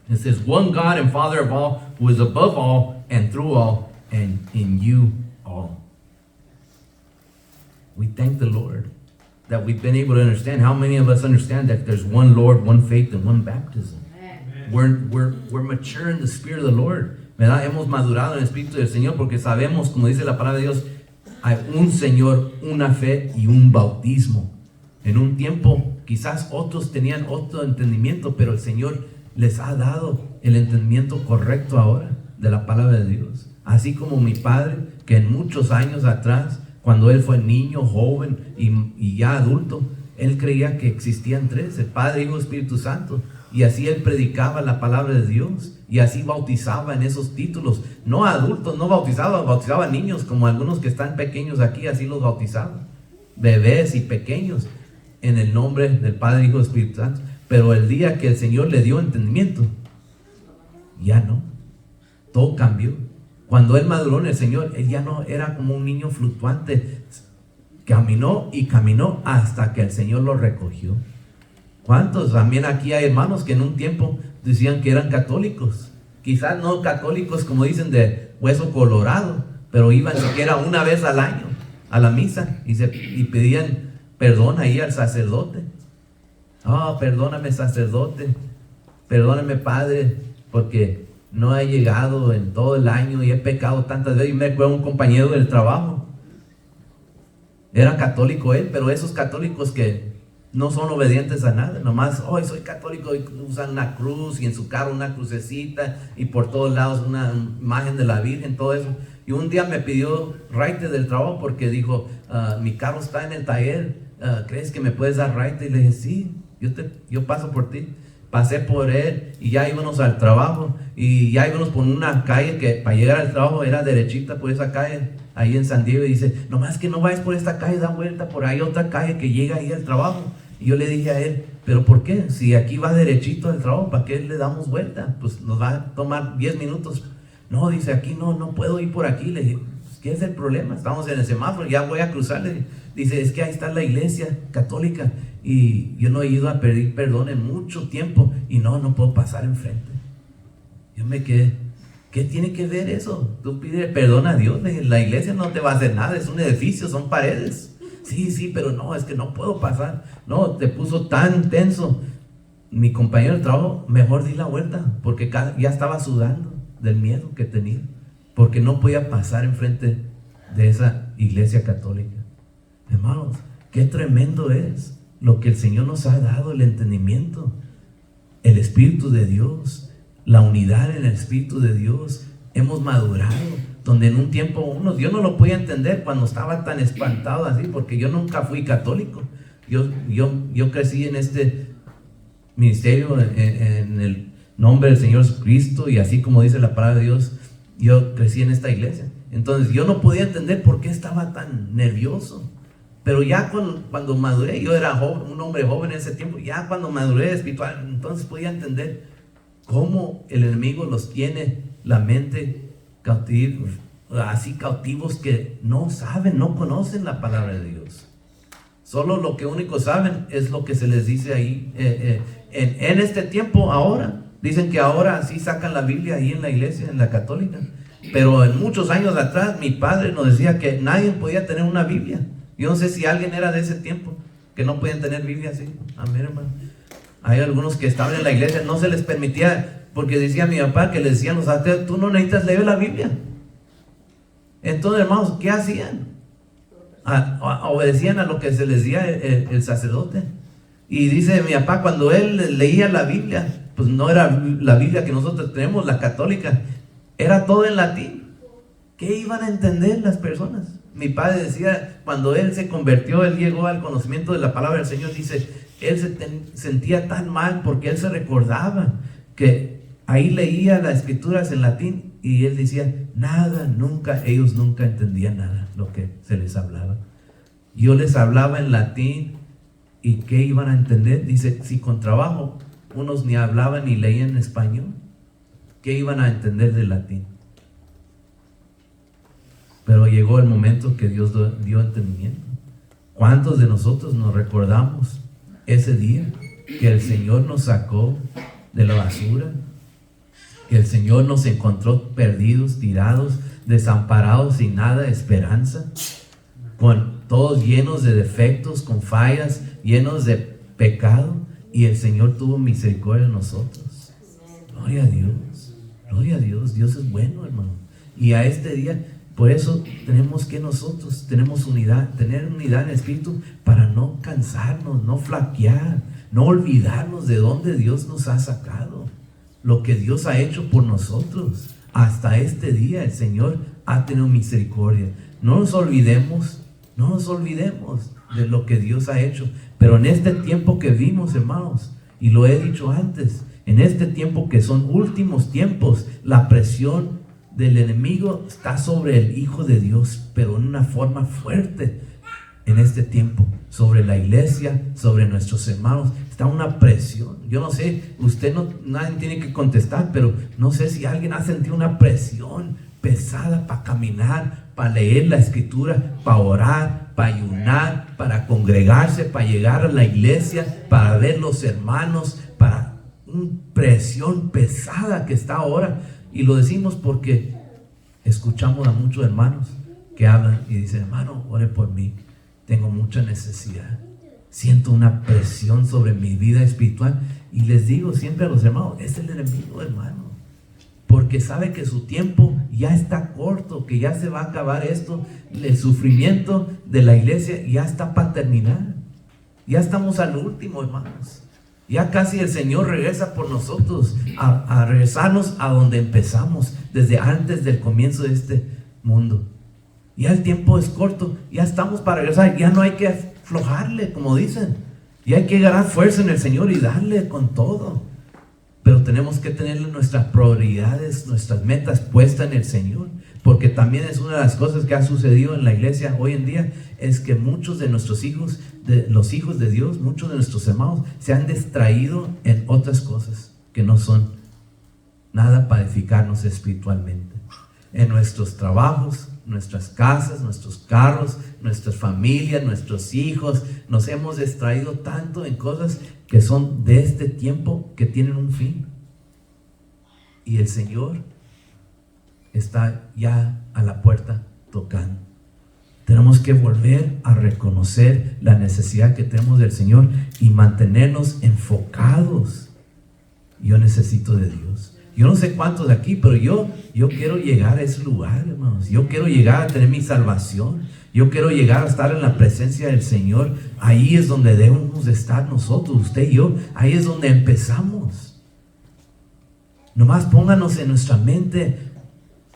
It says one God and Father of all, who is above all and through all and in you all. We thank the Lord that we've been able to understand. How many of us understand that there's one Lord, one faith, and one baptism? We're mature in the Spirit of the Lord. ¿Verdad? Hemos madurado en el Espíritu del Señor porque sabemos, como dice la palabra de Dios, hay un Señor, una fe y un bautismo. En un tiempo quizás otros tenían otro entendimiento, pero el Señor les ha dado el entendimiento correcto ahora de la palabra de Dios. Así como mi padre, que en muchos años atrás, cuando él fue niño, joven y ya adulto, Él creía que existían tres, el Padre, Hijo, Espíritu Santo. Y así él predicaba la palabra de Dios. Y así bautizaba en esos títulos. No adultos, no bautizaba niños, como algunos que están pequeños aquí, así los bautizaba. Bebés y pequeños, en el nombre del Padre, Hijo, Espíritu Santo. Pero el día que el Señor le dio entendimiento, ya no. Todo cambió. Cuando él maduró en el Señor, él ya no era como un niño fluctuante. Caminó y caminó hasta que el Señor lo recogió. ¿Cuántos? También aquí hay hermanos que en un tiempo decían que eran católicos. Quizás no católicos como dicen de hueso colorado, pero iban siquiera una vez al año a la misa y pedían perdón ahí al sacerdote. Perdóname, sacerdote, perdóname, padre, porque no he llegado en todo el año y he pecado tantas veces. Y me acuerdo un compañero del trabajo, era católico él, pero esos católicos que no son obedientes a nada, nomás, soy católico, y usan una cruz y en su carro una crucecita y por todos lados una imagen de la Virgen, todo eso. Y un día me pidió raite del trabajo porque dijo, mi carro está en el taller, ¿crees que me puedes dar raite? Y le dije, sí, yo paso por ti. Pasé por él y ya íbamos al trabajo y ya íbamos por una calle que para llegar al trabajo era derechita por esa calle ahí en San Diego, y dice, nomás que no vayas por esta calle, da vuelta por ahí otra calle que llega ahí al trabajo. Y yo le dije a él, pero ¿por qué? Si aquí va derechito al trabajo, ¿para qué le damos vuelta? Pues nos va a tomar 10 minutos. No, dice, aquí no puedo ir por aquí. Le dije, ¿qué es el problema? Estamos en el semáforo, ya voy a cruzarle. Dice, es que ahí está la iglesia católica y yo no he ido a pedir perdón en mucho tiempo y no puedo pasar enfrente. Yo me quedé, ¿qué tiene que ver eso? Tú pides perdón a Dios, la iglesia no te va a hacer nada, es un edificio, son paredes. Sí, pero no, es que no puedo pasar. No, te puso tan tenso. Mi compañero de trabajo, mejor di la vuelta, porque ya estaba sudando del miedo que tenía, porque no podía pasar enfrente de esa iglesia católica. Hermanos, qué tremendo es lo que el Señor nos ha dado, el entendimiento, el Espíritu de Dios, la unidad en el Espíritu de Dios. Hemos madurado, donde en un tiempo yo no lo podía entender cuando estaba tan espantado así, porque yo nunca fui católico. Yo crecí en este ministerio en el nombre del Señor Jesucristo, y así como dice la palabra de Dios, yo crecí en esta iglesia. Entonces yo no podía entender por qué estaba tan nervioso. Pero ya cuando maduré, yo era un hombre joven en ese tiempo, ya cuando maduré espiritual, entonces podía entender cómo el enemigo los tiene la mente cautivos que no saben, no conocen la palabra de Dios. Solo lo que único saben es lo que se les dice ahí. En este tiempo, ahora, dicen que ahora sí sacan la Biblia ahí en la iglesia, en la católica. Pero en muchos años atrás, mi padre nos decía que nadie podía tener una Biblia. Yo no sé si alguien era de ese tiempo, que no podían tener Biblia así. Amén, hermano. Hay algunos que estaban en la iglesia, no se les permitía, porque decía mi papá que le decían los ateos, tú no necesitas leer la Biblia. Entonces, hermanos, ¿qué hacían? Obedecían a lo que se les decía el sacerdote. Y dice mi papá, cuando él leía la Biblia, pues no era la Biblia que nosotros tenemos, la católica, era todo en latín. ¿Qué iban a entender las personas? Mi padre decía, cuando él se convirtió, él llegó al conocimiento de la palabra del Señor, dice, él se sentía tan mal porque él se recordaba que ahí leía las escrituras en latín y él decía, ellos nunca entendían nada lo que se les hablaba. Yo les hablaba en latín y ¿qué iban a entender? Dice, si con trabajo unos ni hablaban ni leían en español, ¿qué iban a entender del latín? Pero llegó el momento que Dios dio entendimiento. ¿Cuántos de nosotros nos recordamos ese día que el Señor nos sacó de la basura? Que el Señor nos encontró perdidos, tirados, desamparados, sin nada de esperanza, todos llenos de defectos, con fallas, llenos de pecado, y el Señor tuvo misericordia de nosotros. Gloria a Dios, Dios es bueno, hermano. Y a este día, por eso tenemos que nosotros tener unidad en el Espíritu, para no cansarnos, no flaquear, no olvidarnos de dónde Dios nos ha sacado, lo que Dios ha hecho por nosotros. Hasta este día el Señor ha tenido misericordia. No nos olvidemos No nos olvidemos de lo que Dios ha hecho. Pero en este tiempo que vimos, hermanos, y lo he dicho antes, en este tiempo que son últimos tiempos, la presión del enemigo está sobre el Hijo de Dios, pero en una forma fuerte. En este tiempo, sobre la iglesia, sobre nuestros hermanos, está una presión. Yo no sé, nadie tiene que contestar, pero no sé si alguien ha sentido una presión pesada para caminar, para leer la escritura, para orar, para ayunar, para congregarse, para llegar a la iglesia, para ver los hermanos, para una presión pesada que está ahora. Y lo decimos porque escuchamos a muchos hermanos que hablan y dicen: hermano, ore por mí, tengo mucha necesidad, siento una presión sobre mi vida espiritual. Y les digo siempre a los hermanos: es el enemigo, hermano, porque sabe que su tiempo ya está corto, que ya se va a acabar esto, el sufrimiento de la iglesia ya está para terminar. Ya estamos al último, hermanos. Ya casi el Señor regresa por nosotros, a regresarnos a donde empezamos, desde antes del comienzo de este mundo. Ya el tiempo es corto, ya estamos para regresar, ya no hay que aflojarle, como dicen. Ya hay que ganar fuerza en el Señor y darle con todo. Pero tenemos que tener nuestras prioridades, nuestras metas puestas en el Señor. Porque también es una de las cosas que ha sucedido en la iglesia hoy en día, es que muchos de nuestros hijos, de los hijos de Dios, muchos de nuestros hermanos, se han distraído en otras cosas que no son nada para edificarnos espiritualmente. En nuestros trabajos, nuestras casas, nuestros carros, nuestras familias, nuestros hijos, nos hemos distraído tanto en cosas que son de este tiempo, que tienen un fin. Y el Señor está ya a la puerta tocando. Tenemos que volver a reconocer la necesidad que tenemos del Señor y mantenernos enfocados. Yo necesito de Dios. Yo no sé cuántos de aquí, pero yo quiero llegar a ese lugar, hermanos. Yo quiero llegar a tener mi salvación. Yo quiero llegar a estar en la presencia del Señor. Ahí es donde debemos de estar nosotros, usted y yo. Ahí es donde empezamos. Nomás pónganos en nuestra mente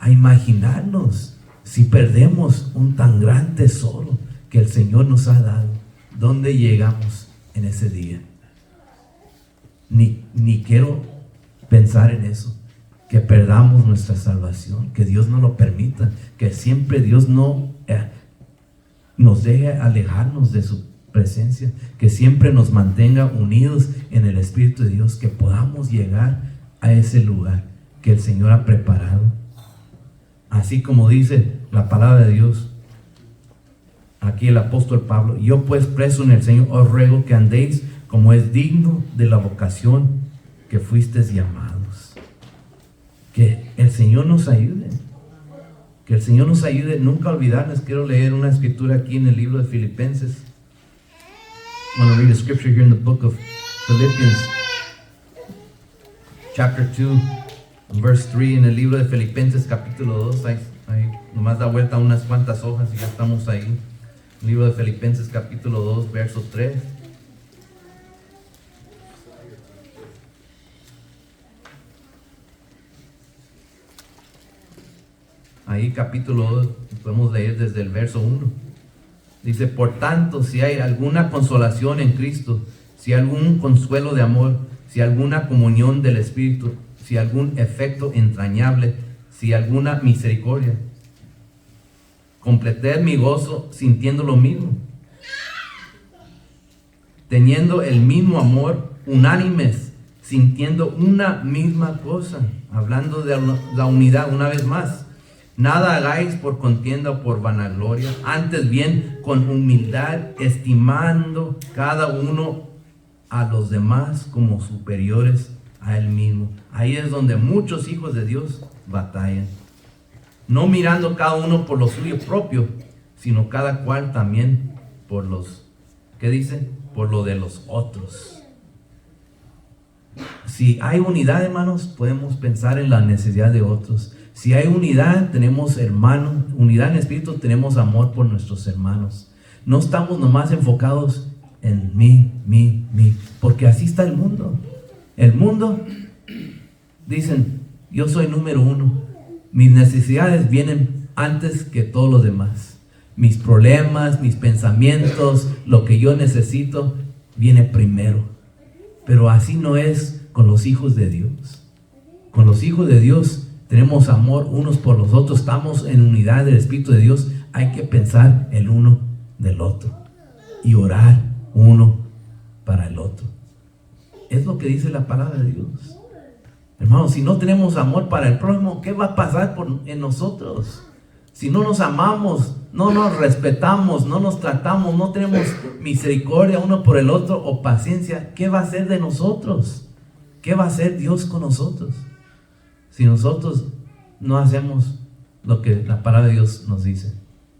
a imaginarnos si perdemos un tan gran tesoro que el Señor nos ha dado. ¿Dónde llegamos en ese día? Ni quiero pensar en eso, que perdamos nuestra salvación, que Dios no lo permita, que siempre Dios no nos deje alejarnos de su presencia, que siempre nos mantenga unidos en el Espíritu de Dios, que podamos llegar a ese lugar que el Señor ha preparado. Así como dice la palabra de Dios, aquí el apóstol Pablo: yo pues, preso en el Señor, os ruego que andéis como es digno de la vocación que fuisteis llamados. Que el Señor nos ayude. Que el Señor nos ayude. Nunca olvidarnos. Quiero leer una escritura aquí en el libro de Filipenses. I want to read a scripture here in the book of Philippians, chapter 2, verse 3, en el libro de Filipenses capítulo 2. Ahí nomás da vuelta unas cuantas hojas y ya estamos ahí. El libro de Filipenses capítulo 2, verso 3. Ahí capítulo 2, podemos leer desde el verso 1. Dice: por tanto, si hay alguna consolación en Cristo, si algún consuelo de amor, si alguna comunión del Espíritu, si algún efecto entrañable, si alguna misericordia, completed mi gozo sintiendo lo mismo, teniendo el mismo amor, unánimes, sintiendo una misma cosa. Hablando de la unidad una vez más. Nada hagáis por contienda o por vanagloria, antes bien con humildad, estimando cada uno a los demás como superiores a él mismo. Ahí es donde muchos hijos de Dios batallan. No mirando cada uno por lo suyo propio, sino cada cual también por los, ¿qué dice? Por lo de los otros. Si hay unidad, hermanos, podemos pensar en la necesidad de otros. Si hay unidad, tenemos hermanos, unidad en espíritu, tenemos amor por nuestros hermanos. No estamos nomás enfocados en mí, porque así está el mundo. El mundo, dicen, yo soy número uno. Mis necesidades vienen antes que todos los demás. mis problemas, mis pensamientos, lo que yo necesito, viene primero. Pero así no es con los hijos de Dios. Con los hijos de Dios tenemos amor unos por los otros, estamos en unidad del Espíritu de Dios. Hay que pensar el uno del otro y orar uno para el otro. Es lo que dice la palabra de Dios. Hermanos, si no tenemos amor para el prójimo, ¿qué va a pasar en nosotros? Si no nos amamos, no nos respetamos, no nos tratamos, no tenemos misericordia uno por el otro o paciencia, ¿qué va a hacer de nosotros? ¿Qué va a hacer Dios con nosotros? Si nosotros no hacemos lo que la palabra de Dios nos dice.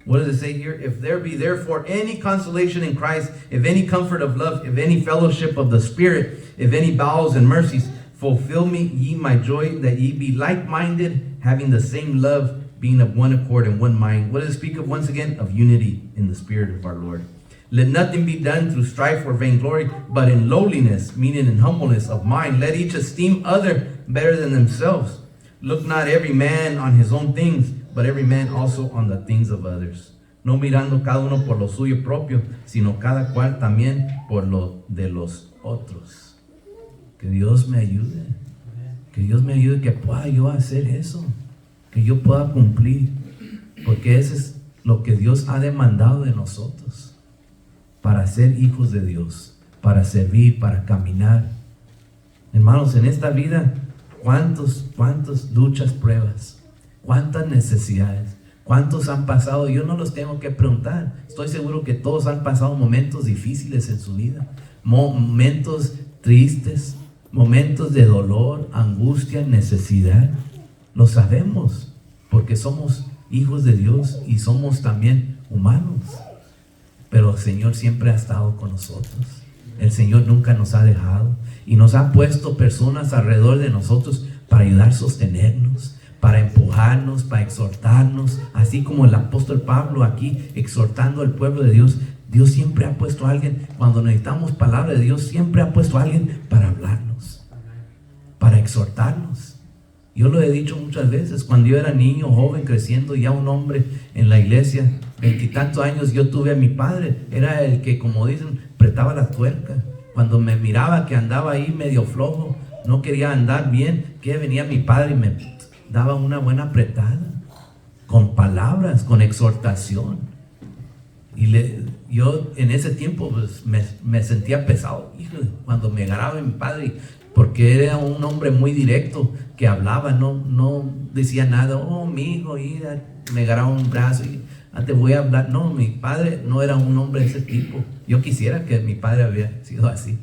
What does it say here? If there be therefore any consolation in Christ, if any comfort of love, if any fellowship of the Spirit, if any bowels and mercies, fulfill me ye my joy, that ye be like-minded, having the same love, being of one accord and one mind. What does it speak of once again? Of unity in the Spirit of our Lord. Let nothing be done through strife or vainglory, but in lowliness, meaning in humbleness of mind. Let each esteem other better than themselves. Look not every man on his own things, but every man also on the things of others. No mirando cada uno por lo suyo propio, sino cada cual también por lo de los otros. Que Dios me ayude. Que Dios me ayude que pueda yo hacer eso. Que yo pueda cumplir. Porque eso es lo que Dios ha demandado de nosotros. Para ser hijos de Dios. Para servir, para caminar. Hermanos, en esta vida, ¿cuántas luchas, pruebas? ¿Cuántas necesidades? ¿Cuántos han pasado? Yo no los tengo que preguntar. Estoy seguro que todos han pasado momentos difíciles en su vida. Momentos tristes. Momentos de dolor, angustia, necesidad. Lo sabemos porque somos hijos de Dios y somos también humanos. Pero el Señor siempre ha estado con nosotros. El Señor nunca nos ha dejado y nos ha puesto personas alrededor de nosotros para ayudar a sostenernos, para empujarnos, para exhortarnos, así como el apóstol Pablo aquí exhortando al pueblo de Dios. Dios siempre ha puesto a alguien, cuando necesitamos palabra de Dios, siempre ha puesto a alguien para hablarnos, para exhortarnos. Yo lo he dicho muchas veces, cuando yo era niño, joven, creciendo, ya un hombre en la iglesia, 20 y tantos años, yo tuve a mi padre, era el que, como dicen, apretaba la tuerca. Cuando me miraba que andaba ahí medio flojo, no quería andar bien, que venía mi padre y me daba una buena apretada, con palabras, con exhortación. Y yo en ese tiempo pues, me sentía pesado, cuando me agarraba mi padre, porque era un hombre muy directo, que hablaba, no decía nada. Oh, mi hijo, me agarraba un brazo y te voy a hablar. No, mi padre no era un hombre de ese tipo. Yo quisiera que mi padre hubiera sido así.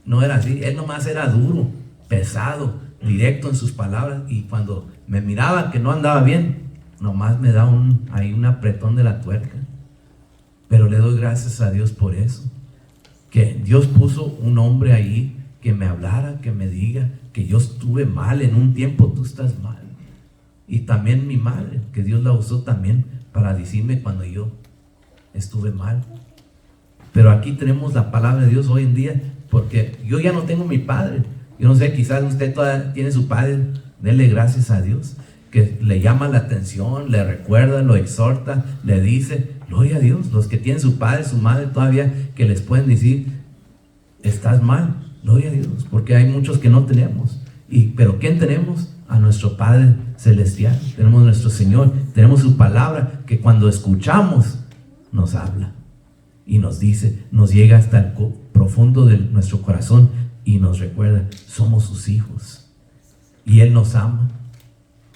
No era así, él nomás era duro, pesado, directo en sus palabras, y cuando me miraba que no andaba bien, nomás me da un apretón de la tuerca. Pero le doy gracias a Dios por eso, que Dios puso un hombre ahí que me hablara, que me diga que yo estuve mal en un tiempo, tú estás mal. Y también mi madre, que Dios la usó también para decirme cuando yo estuve mal. Pero aquí tenemos la palabra de Dios hoy en día, porque yo ya no tengo mi padre. Yo no sé, quizás usted todavía tiene su padre. Dele gracias a Dios, que le llama la atención, le recuerda, lo exhorta, le dice, gloria a Dios. Los que tienen su padre, su madre todavía, que les pueden decir, estás mal, gloria a Dios, porque hay muchos que no tenemos. Pero ¿quién tenemos? A nuestro Padre Celestial. Tenemos nuestro Señor, tenemos su palabra, que cuando escuchamos nos habla y nos dice, nos llega hasta el profundo de nuestro corazón y nos recuerda, somos sus hijos y Él nos ama.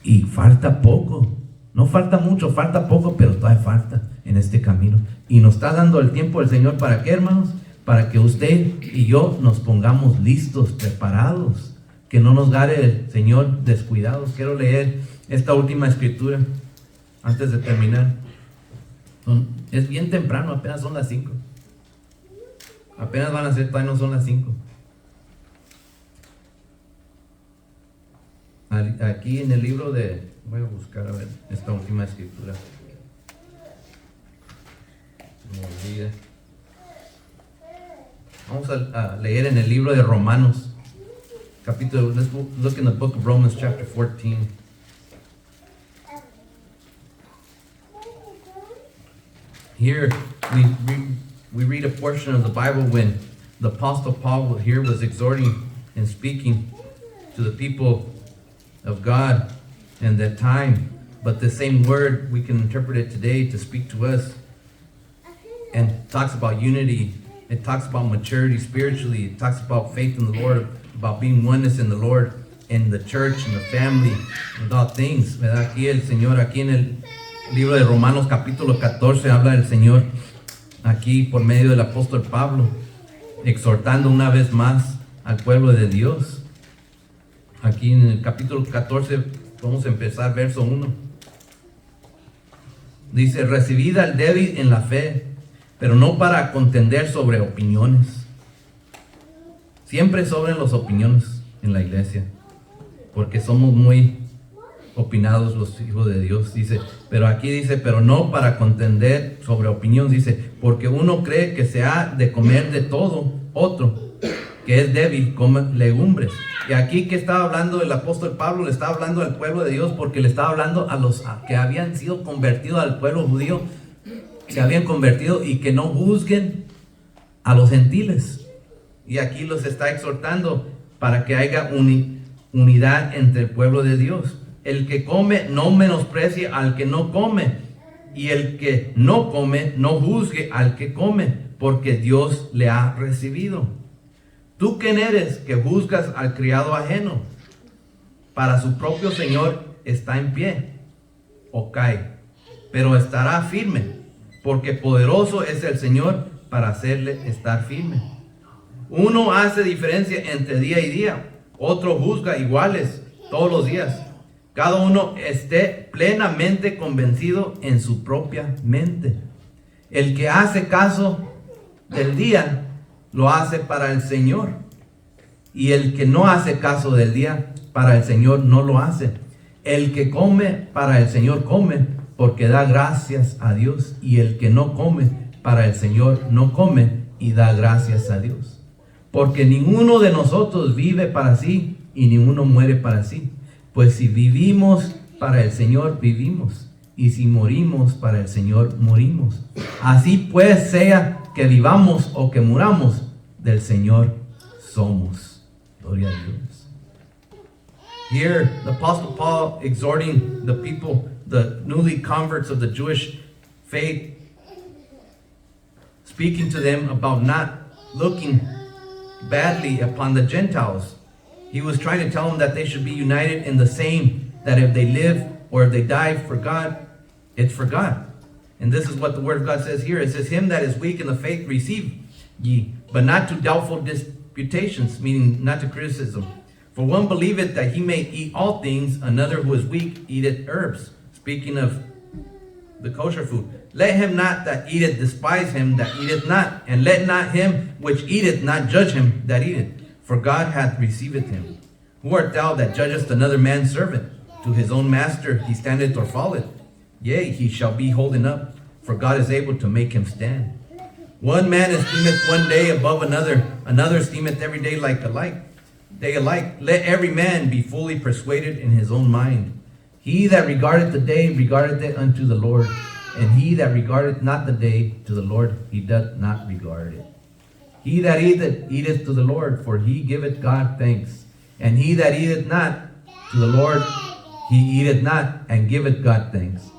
Y falta poco, no falta mucho, falta poco, pero todavía falta en este camino. Y nos está dando el tiempo el Señor, ¿para qué, hermanos? Para que usted y yo nos pongamos listos, preparados, que no nos gane el Señor descuidados. Quiero leer esta última escritura antes de terminar. Es bien temprano, apenas son las 5. Apenas van a ser, todavía no son las 5. Aquí en el libro de, voy a buscar a ver esta última escritura. Me olvida. Vamos a leer en el libro de Romanos, capítulo, let's look in the book of Romans chapter 14. Here we read a portion of the Bible when the Apostle Paul here was exhorting and speaking to the people of God in that time. But the same word, we can interpret it today to speak to us, and talks about unity. It talks about maturity spiritually. It talks about faith in the Lord, about being oneness in the Lord, in the church, in the family, about things, ¿verdad? Aquí el Señor, aquí en el libro de Romanos capítulo 14, habla del Señor, aquí por medio del apóstol Pablo, exhortando una vez más al pueblo de Dios. Aquí en el capítulo 14, vamos a empezar verso 1. Dice, recibid al débil en la fe, pero no para contender sobre opiniones. Siempre sobran las opiniones en la iglesia, porque somos muy opinados los hijos de Dios. Dice, pero aquí dice, pero no para contender sobre opiniones. Dice, porque uno cree que se ha de comer de todo, otro que es débil come legumbres. Y aquí que estaba hablando el apóstol Pablo, le estaba hablando al pueblo de Dios, porque le estaba hablando a los que habían sido convertidos al pueblo judío, se habían convertido, y que no juzguen a los gentiles. Y aquí los está exhortando para que haya unidad entre el pueblo de Dios. El que come no menosprecie al que no come, y el que no come no juzgue al que come, porque Dios le ha recibido. ¿Tú quién eres que juzgas al criado ajeno? Para su propio Señor está en pie o cae, pero estará firme, porque poderoso es el Señor para hacerle estar firme. Uno hace diferencia entre día y día, otro juzga iguales todos los días. Cada uno esté plenamente convencido en su propia mente. El que hace caso del día lo hace para el Señor, y el que no hace caso del día para el Señor no lo hace. El que come para el Señor come, porque da gracias a Dios, y el que no come para el Señor no come y da gracias a Dios. Porque ninguno de nosotros vive para sí, y ninguno muere para sí. Pues si vivimos para el Señor, vivimos, y si morimos para el Señor, morimos. Así pues, sea que vivamos o que muramos, del Señor somos. Gloria a Dios. Here, the Apostle Paul exhorting the people, the newly converts of the Jewish faith, speaking to them about not looking badly upon the Gentiles. He was trying to tell them that they should be united in the same, that if they live or if they die for God, it's for God. And this is what the word of God says here. It says, him that is weak in the faith receive ye, but not to doubtful disputations, meaning not to criticism. For one believeth that he may eat all things, another who is weak eateth herbs. Speaking of the kosher food. Let him not that eateth despise him that eateth not, and let not him which eateth not judge him that eateth, for God hath received him. Who art thou that judgest another man's servant? To his own master he standeth or falleth. Yea, he shall be holding up, for God is able to make him stand. One man esteemeth one day above another, another esteemeth every day day alike. Let every man be fully persuaded in his own mind. He that regardeth the day regardeth it unto the Lord, and he that regardeth not the day to the Lord, he doth not regard it. He that eateth, eateth to the Lord, for he giveth God thanks. And he that eateth not to the Lord, he eateth not, and giveth God thanks.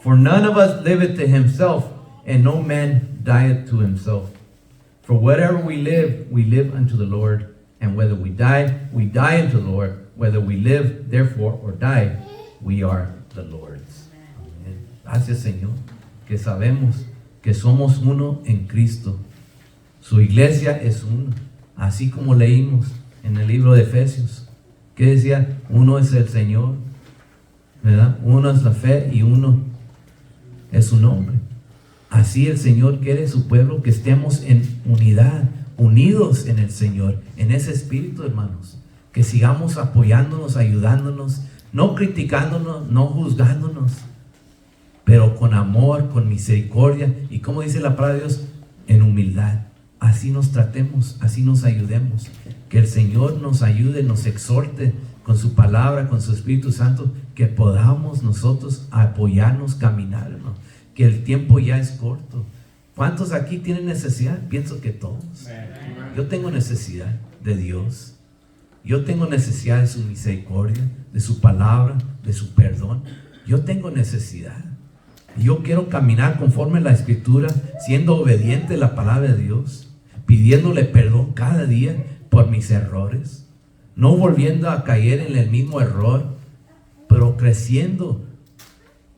For none of us liveth to himself, and no man dieth to himself. For whatever we live unto the Lord. And whether we die unto the Lord. Whether we live, therefore, or die, we are the Lord's. Amén. Gracias, Señor, que sabemos que somos uno en Cristo. Su iglesia es uno, así como leímos en el libro de Efesios, que decía, uno es el Señor, ¿verdad? Uno es la fe y uno es su nombre. Así el Señor quiere su pueblo, que estemos en unidad, unidos en el Señor, en ese espíritu, hermanos, que sigamos apoyándonos, ayudándonos, no criticándonos, no juzgándonos, pero con amor, con misericordia, y como dice la palabra de Dios, en humildad. Así nos tratemos, así nos ayudemos, que el Señor nos ayude, nos exhorte con su palabra, con su Espíritu Santo, que podamos nosotros apoyarnos, caminar, hermano. que el tiempo ya es corto. ¿Cuántos aquí tienen necesidad? Pienso que todos. Yo tengo necesidad de Dios. Yo tengo necesidad de su misericordia, de su palabra, de su perdón. Yo tengo necesidad. Y yo quiero caminar conforme a la Escritura, siendo obediente a la palabra de Dios, pidiéndole perdón cada día por mis errores, no volviendo a caer en el mismo error, pero creciendo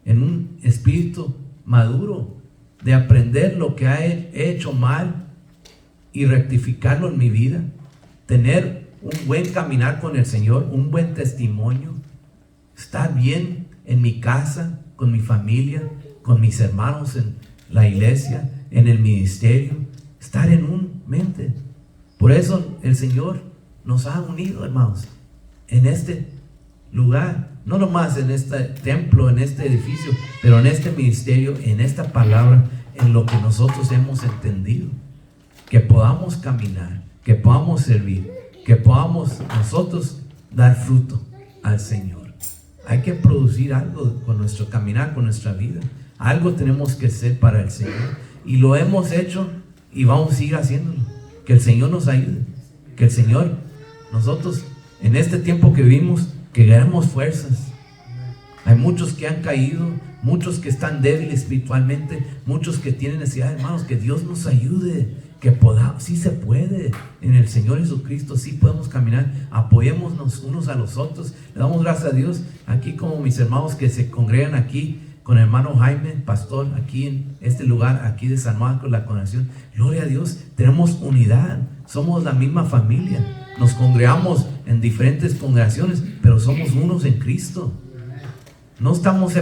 en un espíritu maduro de aprender lo que he hecho mal y rectificarlo en mi vida, tener un buen caminar con el Señor, un buen testimonio, estar bien en mi casa, con mi familia, con mis hermanos en la iglesia, en el ministerio, estar en un mente. Por eso el Señor nos ha unido, hermanos, en este lugar, no nomás en este templo, en este edificio, pero en este ministerio, en esta palabra, en lo que nosotros hemos entendido, que podamos caminar, que podamos servir, que podamos nosotros dar fruto al Señor. Hay que producir algo con nuestro caminar, con nuestra vida. Algo tenemos que hacer para el Señor, y lo hemos hecho y vamos a seguir haciéndolo. Que el Señor nos ayude, que el Señor, nosotros en este tiempo que vivimos, que ganemos fuerzas. Hay muchos que han caído, muchos que están débiles espiritualmente, muchos que tienen necesidad, hermanos. Que Dios nos ayude, que podamos, sí se puede, en el Señor Jesucristo sí podemos caminar. Apoyémonos unos a los otros. Le damos gracias a Dios, aquí como mis hermanos que se congregan aquí con el hermano Jaime, pastor, aquí en este lugar, aquí de San Marcos, la congregación. Gloria a Dios, tenemos unidad, somos la misma familia, nos congregamos en diferentes congregaciones, pero somos unos en Cristo. No estamos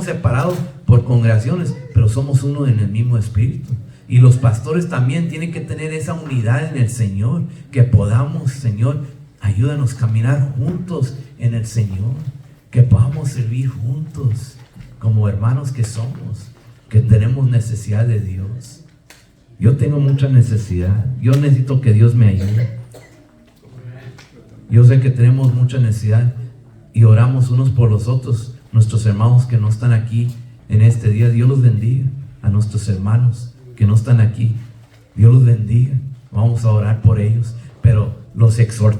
separados por congregaciones, pero somos uno en el mismo espíritu. Y los pastores también tienen que tener esa unidad en el Señor, que podamos, Señor, ayúdanos a caminar juntos en el Señor, que podamos servir juntos como hermanos que somos, que tenemos necesidad de Dios. Yo tengo mucha necesidad. Yo necesito que Dios me ayude. Yo sé que tenemos mucha necesidad y oramos unos por los otros. Nuestros hermanos que no están aquí en este día, Dios los bendiga. A nuestros hermanos que no están aquí, Dios los bendiga. Vamos a orar por ellos, pero los exhortamos